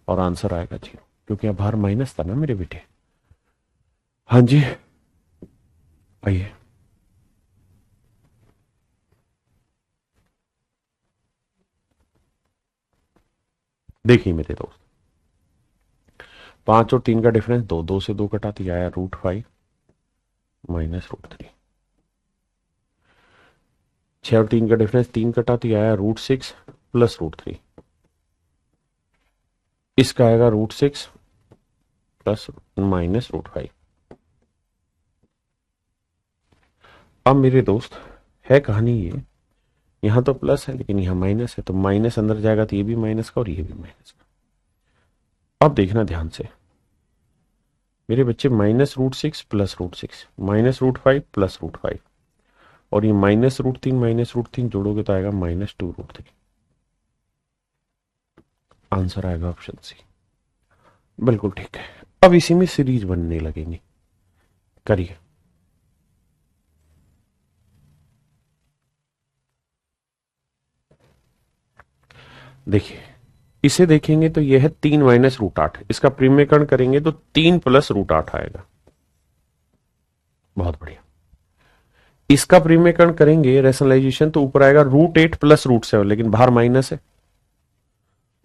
और आंसर आएगा 0, क्योंकि अब बाहर माइनस था ना मेरे बेटे। हाँ जी, आइए। देखिए मेरे दोस्त, 5 और 3 का डिफरेंस 2, 2 से 2 कटा तो आया √5 माइनस √3। 6 और 3 का डिफरेंस 3 कटा तो आया √6 प्लस √3। इसका आएगा √6 प्लस माइनस √5। अब मेरे दोस्त है कहानी ये, यहां तो प्लस है लेकिन यहां माइनस है, तो माइनस अंदर जाएगा तो ये भी माइनस का और ये भी माइनस का। अब देखना ध्यान से मेरे बच्चे, -√6 प्लस √6 -√5 प्लस √5, और ये -√3 जोड़ोगे तो आएगा -2√3। आंसर आएगा ऑप्शन सी। बिल्कुल ठीक है। अब इसी में सीरीज बनने लगेंगी, करिए। देखिए इसे देखेंगे तो यह है 3 माइनस √8, इसका प्रीमेकरण करेंगे तो 3 प्लस √8 आएगा। बहुत बढ़िया। इसका प्रीमेकरण करेंगे रेशनलाइजेशन तो ऊपर आएगा √8 प्लस √7, लेकिन बाहर माइनस है,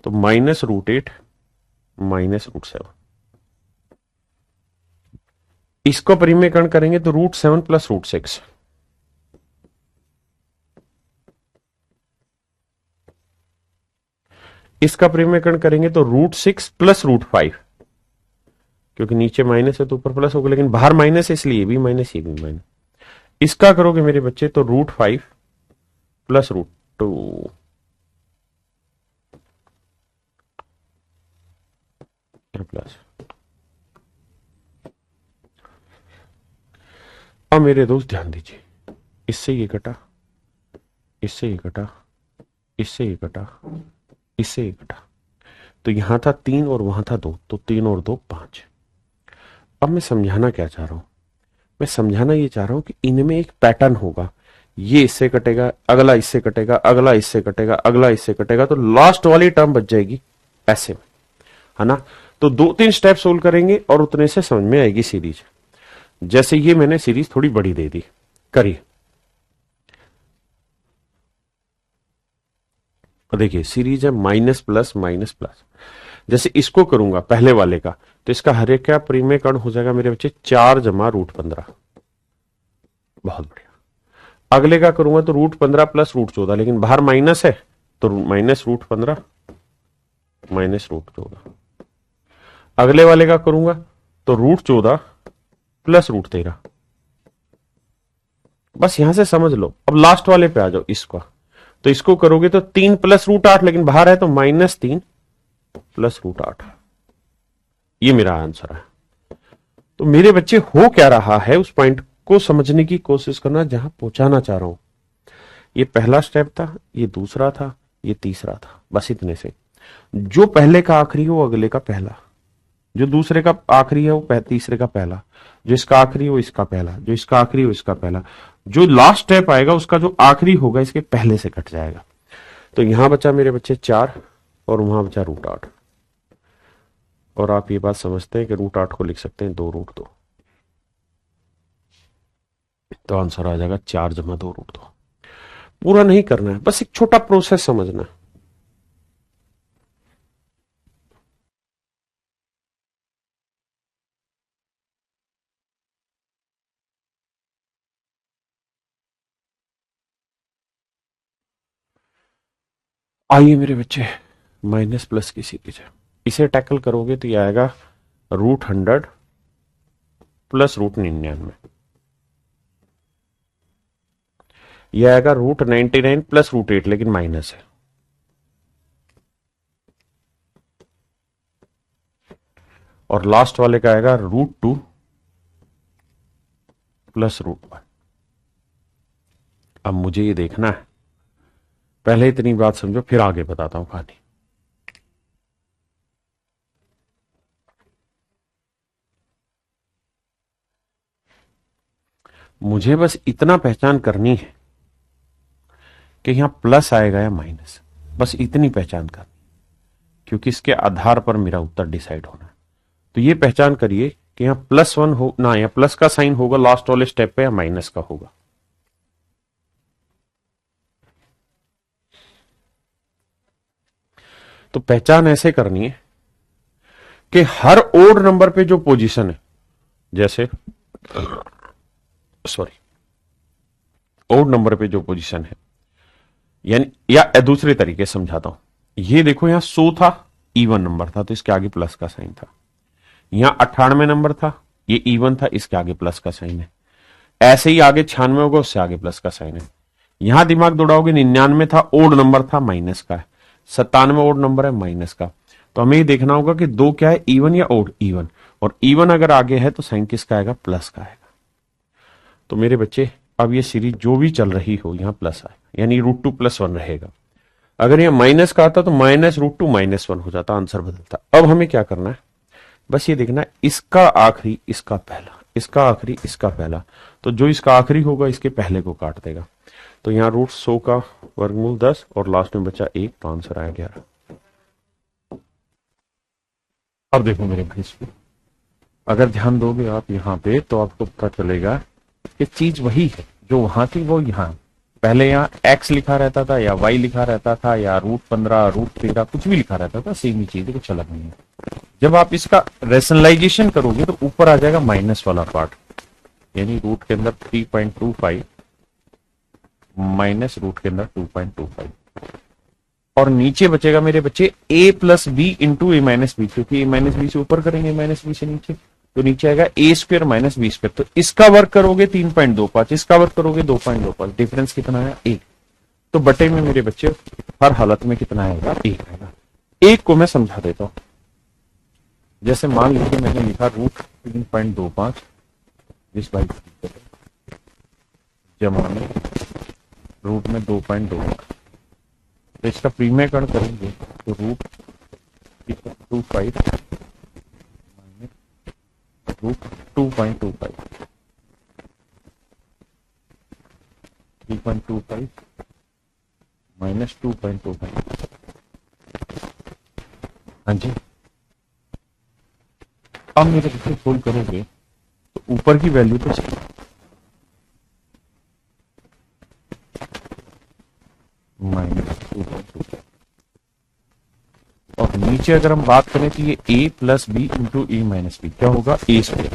तो -√8 माइनस √7। इसको परिमेयकरण करेंगे तो √7 प्लस √6, इसका परिमेयकरण करेंगे तो √6 प्लस √5, क्योंकि नीचे माइनस है तो ऊपर प्लस होगा, लेकिन बाहर माइनस है इसलिए ये भी माइनस, ये भी माइनस। इसका करोगे मेरे बच्चे तो √5 प्लस √2 प्लस। अब मेरे दोस्त ध्यान दीजिए, इससे ये कटा, इससे ये कटा, इससे ये कटा, इससे ये कटा, तो यहां था 3 और वहां था 2, तो 3 और 2 5। अब मैं समझाना क्या चाह रहा हूं, मैं समझाना ये चाह रहा हूं कि इनमें एक पैटर्न होगा, ये इससे कटेगा, अगला इससे कटेगा, अगला इससे कटेगा, अगला इससे कटेगा, तो लास्ट वाली टर्म बच जाएगी ऐसे में, है ना। तो 2-3 स्टेप सोल्व करेंगे और उतने से समझ में आएगी सीरीज। जैसे ये मैंने सीरीज थोड़ी बड़ी दे दी, करिए। देखिए सीरीज है माइनस प्लस माइनस प्लस, जैसे इसको करूंगा पहले वाले का, तो इसका हर एक का प्रीमेयकरण हो जाएगा मेरे बच्चे 4 जमा √15। बहुत बढ़िया। अगले का करूंगा तो √15 प्लस √14, लेकिन बाहर माइनस है तो -√15 माइनस √14। अगले वाले का करूंगा तो √14 प्लस √13। बस यहां से समझ लो। अब लास्ट वाले पे आ जाओ, इसका तो इसको करोगे तो 3 प्लस √8, लेकिन बाहर है तो -3 प्लस √8। ये मेरा आंसर है। तो मेरे बच्चे हो क्या रहा है उस पॉइंट को समझने की कोशिश करना जहां पहुंचाना चाह रहा हूं। ये पहला स्टेप था, ये दूसरा था, ये तीसरा था, बस इतने से। जो पहले का आखिरी हो अगले का पहला, जो दूसरे का आखिरी है वो तीसरे का पहला, जो इसका आखिरी हो इसका पहला, जो इसका आखिरी हो इसका पहला, जो लास्ट स्टेप आएगा उसका जो आखिरी होगा इसके पहले से कट जाएगा। तो यहां बचा मेरे बच्चे 4 और वहां बचा √8। और आप ये बात समझते हैं कि √8 को लिख सकते हैं 2√2, तो आंसर आ जाएगा 4 जमा 2√2। पूरा नहीं करना है, बस एक छोटा प्रोसेस समझना है। आइए मेरे बच्चे, माइनस प्लस की सीरीज है। इसे टैकल करोगे तो ये आएगा √100 प्लस √99, यह आएगा √99 प्लस √8, लेकिन माइनस है। और लास्ट वाले का आएगा √2 प्लस √1। अब मुझे ये देखना है, पहले इतनी बात समझो फिर आगे बताता हूं कहानी। मुझे बस इतना पहचान करनी है कि यहां प्लस आएगा या माइनस, बस इतनी पहचान करनी, क्योंकि इसके आधार पर मेरा उत्तर डिसाइड होना है। तो ये पहचान करिए कि यहां +1 हो ना, या प्लस का साइन होगा लास्ट वाले स्टेप पे, या माइनस का होगा। तो पहचान ऐसे करनी है कि हर ओड नंबर पे जो पोजीशन है, जैसे सॉरी ओड नंबर पे जो पोजीशन है, यानी या दूसरे तरीके से समझाता हूं, ये देखो यहां 100 था, इवन नंबर था तो इसके आगे प्लस का साइन था। यहां 98 नंबर था, ये इवन था, इसके आगे प्लस का साइन है। ऐसे ही आगे 96 होगा, उससे आगे प्लस का साइन है। यहां दिमाग दौड़ाओगे, 99 था, ओड नंबर था, माइनस का है। 97 ओड नंबर है, माइनस का। तो हमें ये देखना होगा कि दो क्या है, इवन या ओड, इवन। और इवन अगर आगे है तो साइन किसका आएगा, प्लस का आएगा। तो मेरे बच्चे अब ये सीरीज जो भी चल रही हो यहां प्लस आएगा, यानी √2 + 1 रहेगा। अगर यहां माइनस का आता तो -√2 -1 हो जाता, आंसर बदलता। अब हमें क्या करना है, बस ये देखना है, इसका आखिरी इसका पहला, इसका आखिरी इसका पहला। तो जो इसका आखिरी होगा इसके पहले को काट देगा। तो यहां √100 का वर्गमूल 10 और लास्ट में बचा 1, तो आंसर आया 11। अब देखो मेरे भाई, इसको अगर ध्यान दोगे आप यहां पे तो आपको पता चलेगा कि चीज वही है जो वहां थी वो यहां। पहले यहाँ x लिखा रहता था या y लिखा रहता था या √15 √13 कुछ भी लिखा रहता था, सेम ही चीज है, कुछ अलग नहीं है। जब आप इसका रेशनलाइजेशन करोगे तो ऊपर आ जाएगा माइनस वाला पार्ट, यानी रूट के अंदर 3.25 माइनस रूट के अंदर 2.25, और नीचे बचेगा मेरे बच्चे a + b इंटू a-b, क्योंकि a-b से ऊपर करेंगे, a-b से नीचे, तो नीचे आएगा a² - b²। तो इसका वर्क करोगे 3.25, इसका वर्क करोगे 2.25, डिफरेंस कितना है, 1। तो बटे में मेरे बच्चे हर हालत में कितना आएगा, 1 आएगा। 1 को मैं समझा देता हूं। जैसे मान लीजिए मैंने लिखा √3.25 जिस भाई जमा में रूट में 2.25, तो इसका प्रीमेयकरण करेंगे तो √25 √2.25 3.25 -2.25। हाँ जी, अब मेरे बच्चे सोल्व करोगे तो ऊपर की वैल्यू तो चाहिए, -2.25, और नीचे अगर हम बात करें तो ये a + b इंटू a-b क्या होगा, a²।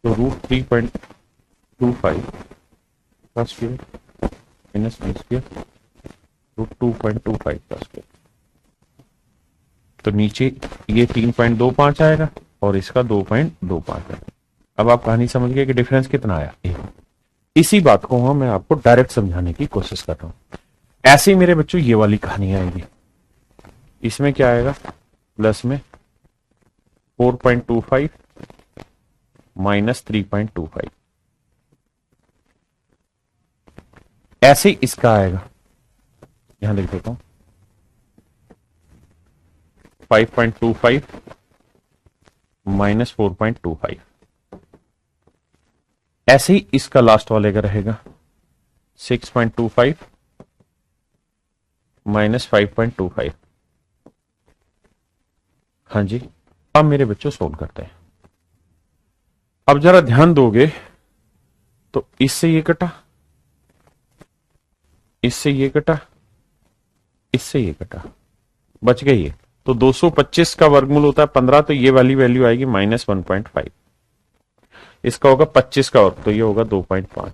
तो √3.25 का स्क्वायर माइनस b², √2.25 का स्क्वायर। तो नीचे ये 3.25 आएगा और इसका 2.25 आएगा। अब आप कहानी समझ गए कि डिफरेंस कितना आया, 1। इसी बात को मैं आपको डायरेक्ट समझाने की कोशिश कर रहा हूं। ऐसे ही मेरे बच्चों ये वाली कहानी आएगी, इसमें क्या आएगा, प्लस में 4.25 माइनस 3.25, ऐसे ही इसका आएगा, यहां लिख देता हूं 5.25 माइनस 4.25, ऐसे ही इसका लास्ट वाले का रहेगा 6.25 माइनस 5.25। हाँ जी, अब मेरे बच्चों सोल्व करते हैं। अब जरा ध्यान दोगे तो इससे ये कटा, इससे ये कटा, इससे ये कटा, बच गई ये। तो 225 का वर्गमूल होता है 15, तो ये वाली वैल्यू आएगी -1.5। इसका होगा 25 का वर्ग, तो ये होगा 2.5।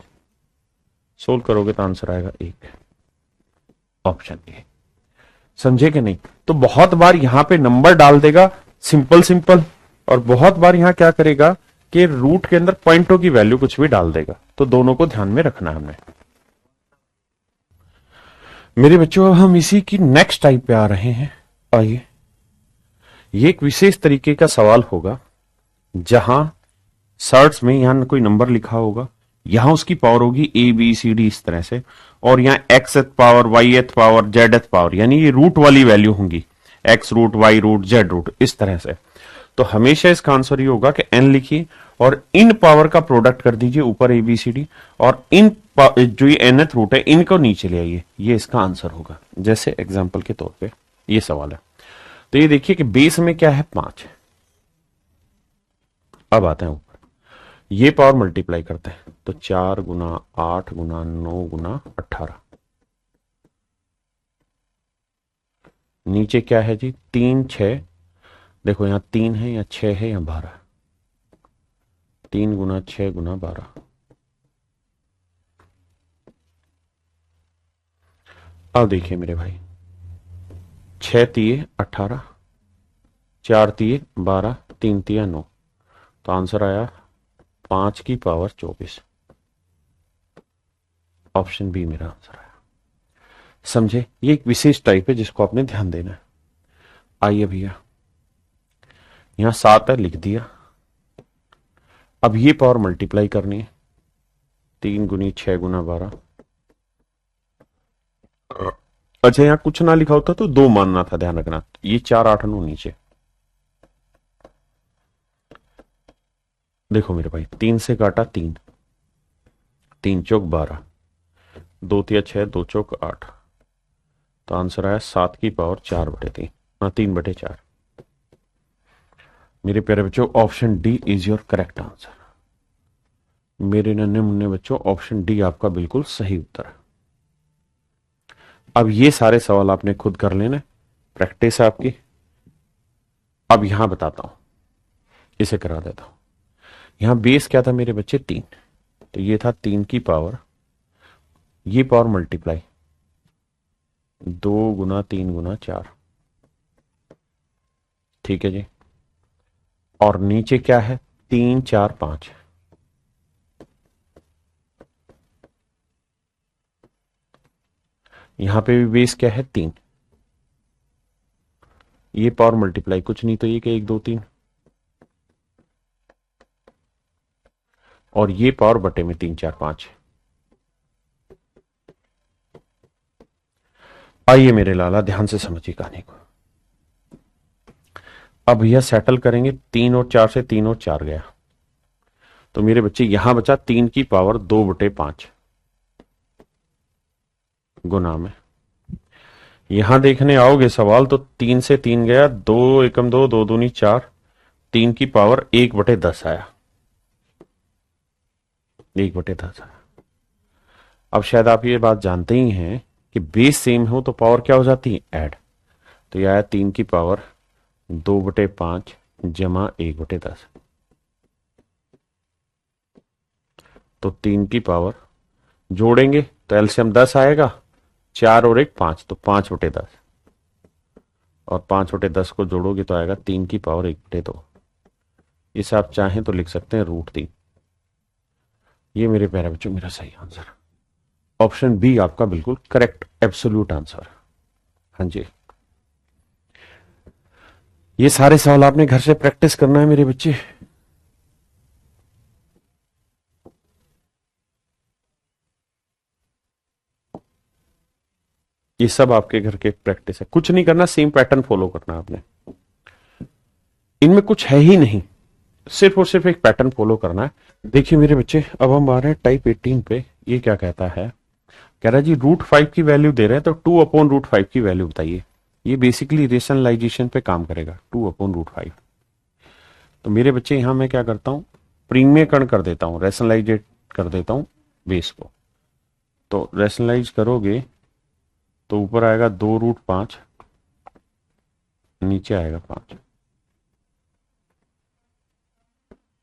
सोल्व करोगे तो आंसर आएगा 1, ऑप्शन ए। समझे कि नहीं? तो बहुत बार यहां पे नंबर डाल देगा सिंपल सिंपल, और बहुत बार यहां क्या करेगा कि रूट के अंदर पॉइंटों की वैल्यू कुछ भी डाल देगा। तो दोनों को ध्यान में रखना है हमने। मेरे बच्चों अब हम इसी की नेक्स्ट टाइप पे आ रहे हैं। आइए, ये एक विशेष तरीके का सवाल होगा जहां सर्च में यहां कोई नंबर लिखा होगा, यहां उसकी पावर होगी ए बी सी डी इस तरह से, और यहां X power, Y power, Z power, यानी ये रूट वाली वैल्यू होंगी, X root, Y root, Z root, इस तरह से। तो हमेशा इसका आंसर ये होगा कि एन लिखिए और इन पावर का प्रोडक्ट कर दीजिए ऊपर ए बी सी डी, और इन जो ये nth रूट है इनको नीचे ले आइए, ये इसका आंसर होगा। जैसे एग्जांपल के तौर पे ये सवाल है। तो ये देखिए कि बेस में क्या है, 5। अब आते हैं ऊपर, ये पावर मल्टीप्लाई करते हैं तो 4 गुना 8 गुना 9 गुना 18। नीचे क्या है जी, 3 6, देखो यहां 3 है या 6 है या 12, 3 गुना 6 गुना 12। अब देखिए मेरे भाई, 6 तिये 18, 4 तिये 12, 3 तिया 9, तो आंसर आया 5 की पावर 24। ऑप्शन बी मेरा आंसर आया। समझे? ये एक विशेष टाइप है जिसको आपने ध्यान देना है। आइए भैया, यहां 7 है, लिख दिया। अब ये पावर मल्टीप्लाई करनी है, 3 गुनी 6 गुना 12। अच्छा, यहां कुछ ना लिखा होता तो 2 मानना था, ध्यान रखना। ये 4 8 9 नीचे। देखो मेरे भाई, 3 से काटा 3, 3 चौक 12, 2 तिया 6, 2 चौक 8, तो आंसर आया 7 की पावर 4/3, 3/4। मेरे प्यारे बच्चों, option D is your correct answer. मेरे नन्हे मुन्ने बच्चों, ऑप्शन डी आपका बिल्कुल सही उत्तर है। अब ये सारे सवाल आपने खुद कर लेना, प्रैक्टिस है आपकी। अब यहां बताता हूं, इसे करा देता हूं। यहां बेस क्या था मेरे बच्चे, 3, तो ये था 3 की पावर, ये पावर मल्टीप्लाई 2 गुना 3 गुना 4, ठीक है जी। और नीचे क्या है, 3 4 5, यहां पे भी बेस क्या है, 3, ये पावर मल्टीप्लाई कुछ नहीं तो ये क्या, 1 2 3, और ये पावर बटे में 3 4 5। आइए मेरे लाला, ध्यान से समझिए कहानी को। अब यह सेटल करेंगे, 3 और 4 से 3 और 4 गया, तो मेरे बच्चे यहां बचा 3 की पावर 2/5 गुना में। यहां देखने आओगे सवाल तो 3 से 3 गया, 2 एकम 2, 2 दूनी 4, 3 की पावर 1/10 आया, 1/10 आया। अब शायद आप ये बात जानते ही हैं कि बेस सेम हो तो पावर क्या हो जाती है, ऐड। तो यह आया 3 की पावर 2/5 जमा 1/10, तो 3 की पावर जोड़ेंगे तो एलसीएम 10 आएगा, 4 और 1 5, तो 5/10, और 5/10 को जोड़ोगे तो आएगा 3 की पावर 1/2। इसे आप चाहें तो लिख सकते हैं √3। ये मेरे प्यारे बच्चों मेरा सही आंसर, ऑप्शन बी आपका बिल्कुल करेक्ट एब्सोल्यूट आंसर। हाँ जी, ये सारे सवाल आपने घर से प्रैक्टिस करना है मेरे बच्चे। ये सब आपके घर के प्रैक्टिस है, कुछ नहीं करना, सेम पैटर्न फॉलो करना आपने। इनमें कुछ है ही नहीं, सिर्फ और सिर्फ एक पैटर्न फॉलो करना है। देखिए मेरे बच्चे, अब हम आ रहे हैं टाइप 18 पे। ये क्या कहता है, कह रहा है जी √5 की वैल्यू दे रहे हैं तो 2/√5 की वैल्यू बताइए। ये बेसिकली रेशनलाइजेशन पे काम करेगा, 2/√5। तो मेरे बच्चे यहां मैं क्या करता हूं, प्रीमियकरण कर देता हूं, रेशनलाइजेट कर देता हूं बेस को। तो रेशनलाइज करोगे तो ऊपर आएगा 2√5, नीचे आएगा 5,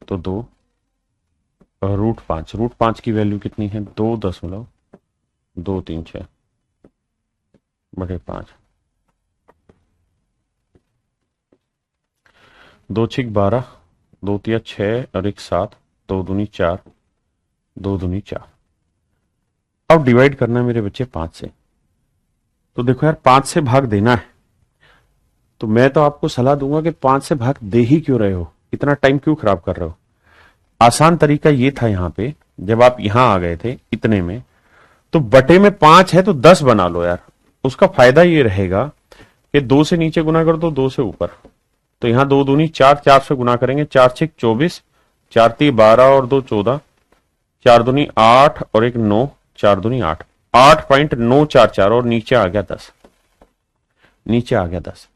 तो 2√5, √5 की वैल्यू कितनी है, 2.236/5। दो छिक 12, दो तिया 6 और एक 7, दो दूनी 4, दो दूनी 4। अब डिवाइड करना है मेरे बच्चे 5 से। तो देखो यार 5 से भाग देना है, तो मैं तो आपको सलाह दूंगा कि 5 से भाग दे ही क्यों रहे हो, इतना टाइम क्यों खराब कर रहे हो। आसान तरीका ये था, यहां पे जब आप यहां आ गए थे इतने में, तो बटे में 5 है तो 10 बना लो यार। उसका फायदा ये रहेगा कि 2 से नीचे गुना कर दो, 2 से ऊपर। तो यहां 2 दूनी 4, 4 से गुना करेंगे, 4 6 24, 4 3 12 और 2 14, 4 दूनी 8 और एक 9, 4 दूनी 8, 8.944 और नीचे आ गया 10, नीचे आ गया 10।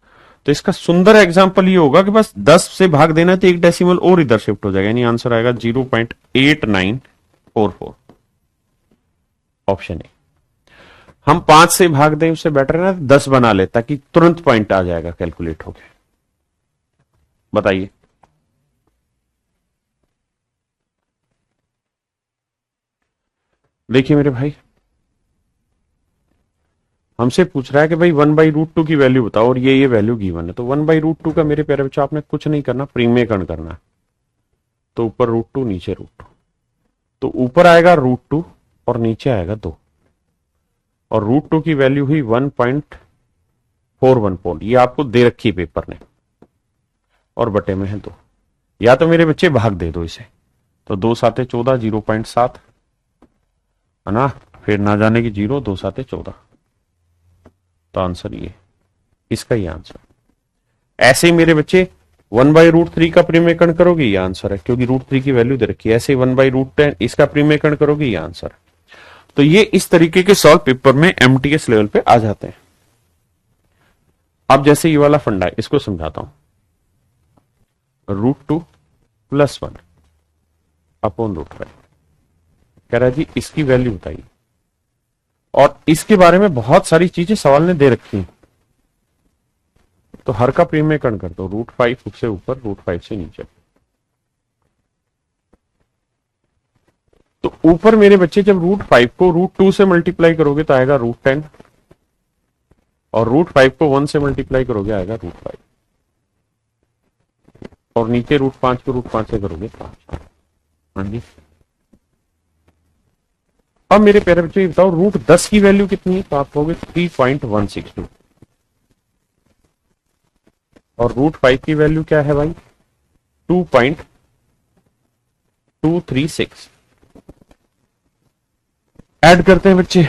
तो इसका सुंदर एग्जाम्पल ये होगा कि बस 10 से भाग देना तो एक डेसिमल और इधर शिफ्ट हो जाएगा, यानी आंसर आएगा 0.8944। Option A. हम 5 से भाग दें उससे बेटर है ना 10 बना ले, ताकि तुरंत पॉइंट आ जाएगा कैलकुलेट होके। बताइए। देखिए मेरे भाई, हमसे पूछ रहा है कि भाई 1/√2 की वैल्यू बताओ और ये वैल्यू गिवन है। तो 1/√2 का मेरे प्यारे बच्चों आपने कुछ नहीं करना, प्रीमेकरण करना है। तो ऊपर √2 नीचे √2, तो ऊपर आएगा √2 और नीचे आएगा 2, और √2 की वैल्यू हुई 1.414, ये आपको दे रखी है पेपर ने, और बटे में है 2। या तो मेरे बच्चे भाग दे दो इसे, तो 2 7 14, 0.7 है ना, फिर ना जाने की 0, 2 7 14। तो आंसर ये, इसका ही आंसर। ऐसे ही मेरे बच्चे 1/√3 का प्रीमेकरण करोगे, ये आंसर है, क्योंकि √3 की वैल्यू दे रखी है। ऐसे ही 1/√10 इसका प्रीमेकरण करोगे, ये आंसर है। तो ये इस तरीके के सॉल्व पेपर में एमटीएस लेवल पे आ जाते हैं। अब जैसे ये वाला फंडा है, इसको समझाता हूं। √2 + 1 अपॉन √5 कह रहा है जी इसकी वैल्यू बताइए, और इसके बारे में बहुत सारी चीजें सवाल ने दे रखी हैं। तो हर का प्रीमेकरण कर दो, √5 से ऊपर, √5 से नीचे। तो ऊपर मेरे बच्चे जब √5 को √2 से मल्टीप्लाई करोगे तो आएगा √10, और √5 को 1 से मल्टीप्लाई करोगे आएगा √5, और नीचे √5 को √5 से करोगे 5। हाँ जी। अब मेरे प्यारे बच्चों ये बताओ √10 की वैल्यू कितनी है, तो आप कहोगे 3.162, और √5 की वैल्यू क्या है भाई, 2.236। ऐड करते हैं बच्चे,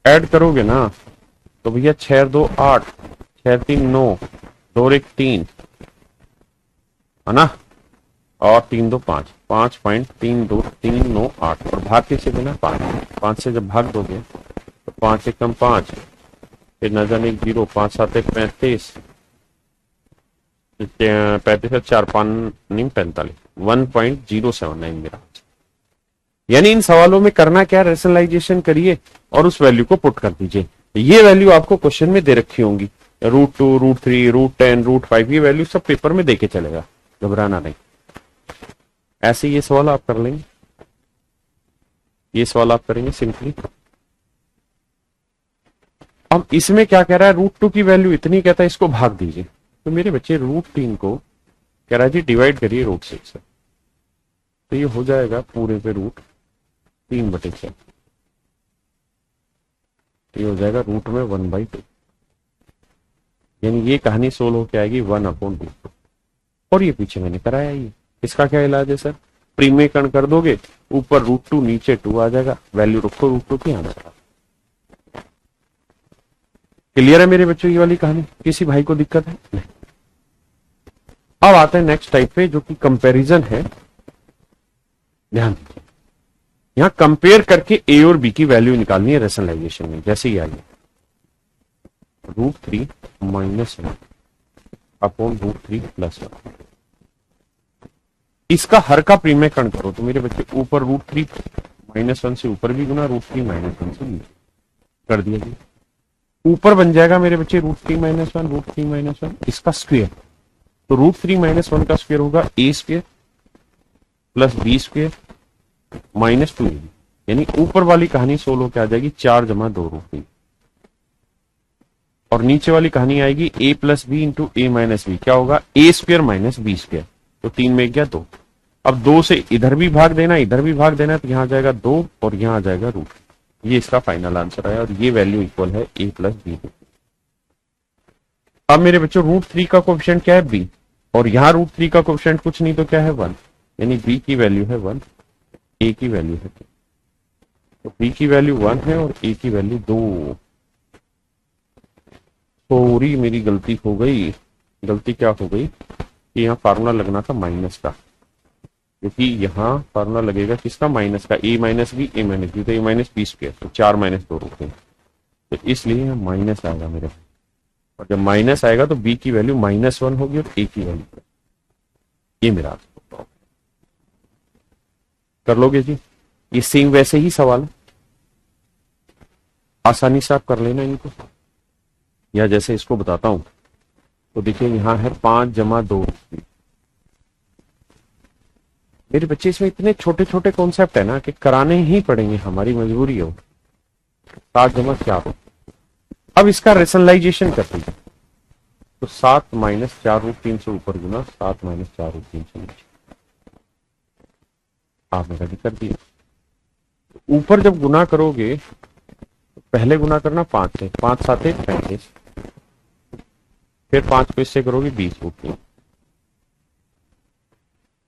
ऐड करोगे ना तो भैया 6 2 8, 6 3 9, 2 1 3 है ना, और 3 2 5, 5.32398, और भाग किसे देना 5, 5 से जब भाग दोगे तो 5 1 5, फिर न जाने 0, 5 7 35, 35 4 5 नहीं 45, 1.079 मेरा। यानी इन सवालों में करना क्या, रेशनलाइजेशन करिए और उस वैल्यू को पुट कर दीजिए। ये वैल्यू आपको क्वेश्चन में दे रखी होंगी, √2 √3 √10 √5, ये वैल्यू सब पेपर में देके चलेगा, घबराना नहीं। ऐसे ये सवाल आप कर लेंगे, ये सवाल आप करेंगे सिंपली। अब इसमें क्या कह रहा है, √2 की वैल्यू इतनी कहता है, इसको भाग दीजिए। तो मेरे बच्चे √3 को कह रहा है जी डिवाइड करिए √6 से, तो ये हो जाएगा पूरे पे √3/6, तो ये हो जाएगा रूट में 1/2, यानी ये कहानी सोल्व होके आएगी 1/√2। और ये पीछे मैंने कराया, ये इसका क्या इलाज है सर, प्रीमेकरण कर दोगे, ऊपर √2 नीचे 2 आ जाएगा, वैल्यू रखो √2 की, आंसर। क्लियर है मेरे बच्चों ये वाली कहानी, किसी भाई को दिक्कत है नहीं। अब आते हैं नेक्स्ट टाइप पे जो कि कंपैरिजन है। ध्यान दीजिए, यहां कंपेयर करके ए और बी की वैल्यू निकालनी है रेशनलाइजेशन में। जैसे ही आइए √3 - 1 अपॉन √3 + 1, इसका हर का प्रीमेकरण करो। तो मेरे बच्चे ऊपर √3 - 1 से ऊपर भी गुना, √3 - 1 से नीचे कर दिया जी। ऊपर बन जाएगा मेरे बच्चे √3 - 1 √3 - 1 इसका स्क्वायर। तो √3 - 1 का स्क्वायर होगा a² + b² -2ab, यानी ऊपर वाली कहानी सोल्व होकर आ जाएगी 4 + 2 √3। और नीचे वाली कहानी आएगी a plus B into A minus B, क्या होगा A square minus B square, तो 3 में गया 2। अब 2 से इधर भी भाग देना इधर भी भाग देना, तो यहां आ जाएगा 2 और यहां आ जाएगा रूट। ये इसका फाइनल आंसर है और ये वैल्यू इक्वल है a प्लस बी। अब मेरे बच्चों √3 का कोएफिशिएंट क्या है b, और यहाँ √3 का कोएफिशिएंट कुछ नहीं तो क्या है 1, यानी b की वैल्यू है 1, a की वैल्यू है 2। तो b की वैल्यू 1 है और a की वैल्यू 2। थोड़ी मेरी गलती हो गई। गलती क्या हो गई कि यहाँ फार्मूला लगना था माइनस का, क्योंकि यहाँ फार्मूला लगेगा किसका, माइनस का, a minus B A minus B, तो a माइनस बी स्क्वायर, तो 4 माइनस 2 रूट है, तो इसलिए यहाँ माइनस आएगा मेरे। और जब माइनस आएगा तो b की वैल्यू -1 होगी और a की वैल्यू, ये मेरा कर लोगे जी। ये सेम वैसे ही सवाल है, आसानी से आप कर लेना इनको। या जैसे इसको बताता हूं तो देखिए यहां है 5 जमा 2। मेरे बच्चे इसमें इतने छोटे छोटे कॉन्सेप्ट है ना कि कराने ही पड़ेंगे, हमारी मजबूरी हो। 7 जमा 4। अब इसका रेशनलाइजेशन कर दीजिए, तो 7 माइनस 4 रूट 3 से ऊपर गुना 7 माइनस 4 रूट 3 से नीचे, आपने रेडी कर दिया। ऊपर जब गुना करोगे तो पहले गुना करना 5 से, 5 7 35, फिर 5 को इससे करोगे 20 रूट 3,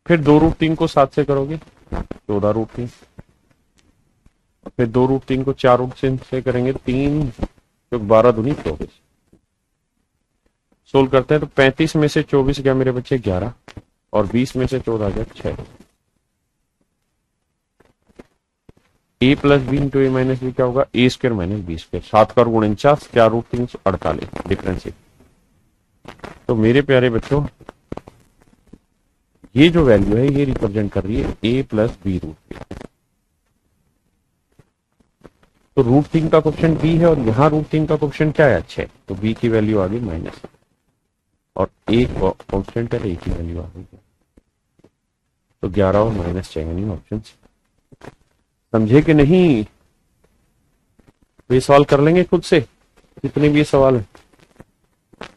फिर 2 रूट 3 को 7 से करोगे 14 रूट 3, फिर 2 रूट 3 को 4 रूट 3 से करेंगे 3, तो 12 दूनी 24। सोल्व करते हैं तो 35 में से 24 गया मेरे बच्चे 11, और 20 में से 14 गया 6। a plus B into A minus B क्या होगा, A square minus B square, 7 का 49, 4 रूट 3 48, डिफरेंस। तो मेरे प्यारे बच्चों ये जो वैल्यू है ये रिप्रेजेंट कर रही है a प्लस बी रूट 3। तो रूट 3 का क्वेश्चन b है और यहाँ रूट 3 का क्वेश्चन क्या है 6, तो b की वैल्यू आ गई माइनस, और a कॉन्स्टेंट है, a की वैल्यू आ गई, तो 11 और -6 यानी ऑप्शन। समझे कि नहीं? तो ये सवाल कर लेंगे खुद से, जितने भी ये सवाल है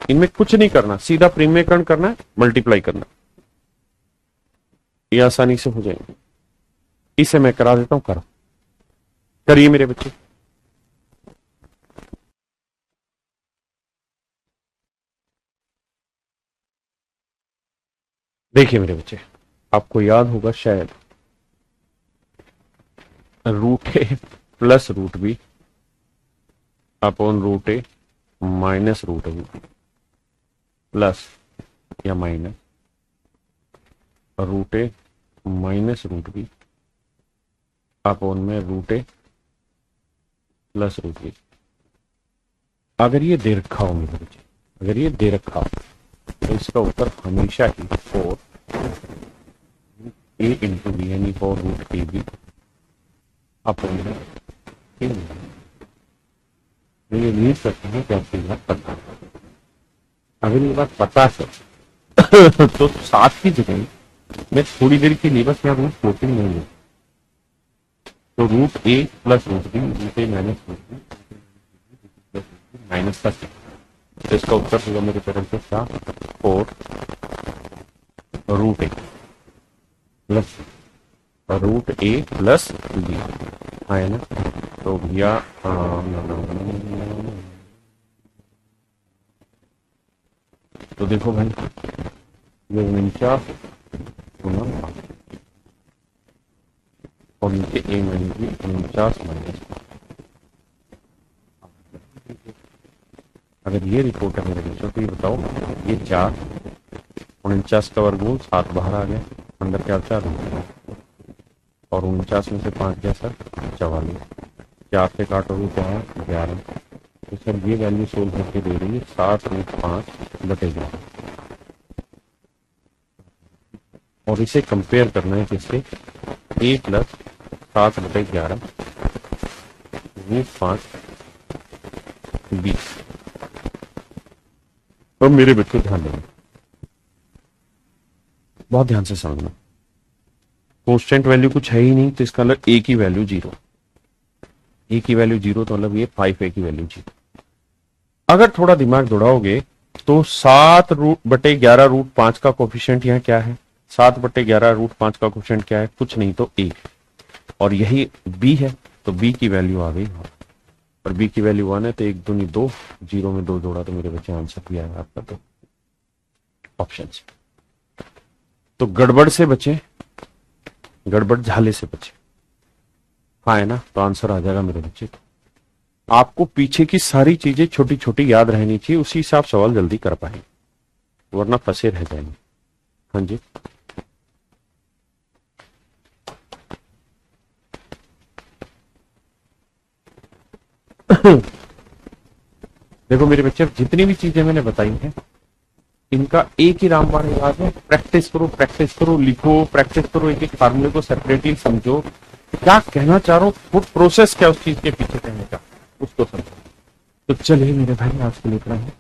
इनमें कुछ नहीं करना, सीधा प्रीमेयकरण करना है, मल्टीप्लाई करना, ये आसानी से हो जाएंगे। इसे मैं करा देता हूं, करो, करिए मेरे बच्चे। देखिए मेरे बच्चे, आपको याद होगा शायद root A plus root B upon root A minus root B plus या minus root A minus root B upon में root A plus root B. अगर ये दे रखा हो मेरे बच्चे, अगर ये दे रखा हो तो इसका उत्तर हमेशा ही 4 a इंटू बी यानी 4 रूट ए बी अपॉन में ये रीड करते हैं कि आपकी बात पता है। अगर ये बात पता है तो 7 की जगह मैं थोड़ी देर के लिए बस यहाँ रूट फ्लोटिंग नहीं है, तो root A plus root B root A minus root B minus का, तो इसका उत्तर होगा मेरे पेरेंट्स का 4 रूट ए प्लस बी है ना। तो भैया तो देखो भाई ये 49 गुना 5 और नीचे ए माइनस बी 49 माइनस। अगर ये रिपोर्ट है मेरे बच्चों तो ये बताओ, ये 4 49 का वर्गमूल 7 बाहर आ गया, अंदर क्या 4 और 49 में से 5 गया सर 44, 4 से काटोगे क्या है 11। तो सर ये वैल्यू सोल्व करके दे रही है 7 रूट 5 बटे 11, और इसे कंपेयर करना है किससे, a प्लस 7 बटे 11 रूट 5 20। तो मेरे बच्चों ध्यान देना, बहुत ध्यान से समझना, कांस्टेंट वैल्यू कुछ है ही नहीं, तो इसका मतलब a की वैल्यू 0, a की वैल्यू 0 तो मतलब ये 5a की वैल्यू 0। अगर थोड़ा दिमाग दौड़ाओगे तो 7/11√5 का कोफिशिएंट यहाँ क्या है? 7/11√5 का कोफिशिएंट क्या है? कुछ नहीं तो 1, और यही b है, तो b की वैल्यू आ गई, और b की वैल्यू 1 है, तो 1 दूनी 2, 0 में 2 जोड़ा तो मेरे बच्चे आंसर भी आएगा आपका, तो ऑप्शन से। तो गड़बड़ से बचे, गड़बड़ झाले से बचे, हाँ है ना, तो आंसर आ जाएगा मेरे बच्चे। आपको पीछे की सारी चीजें छोटी छोटी याद रहनी चाहिए, उसी से आप सवाल जल्दी कर पाएंगे, वरना फंसे रह जाएंगे। हाँ जी, देखो मेरे बच्चे, जितनी भी चीजें मैंने बताई हैं इनका एक ही रामबाण इलाज है, प्रैक्टिस करो, लिखो, प्रैक्टिस करो, एक एक फार्मूले को सेपरेटली समझो, क्या कहना चाह रहा हूँ, फुट प्रोसेस क्या उस चीज के पीछे कहने का, उसको समझो। तो चलिए मेरे भाई, आज के लिए इतना ही।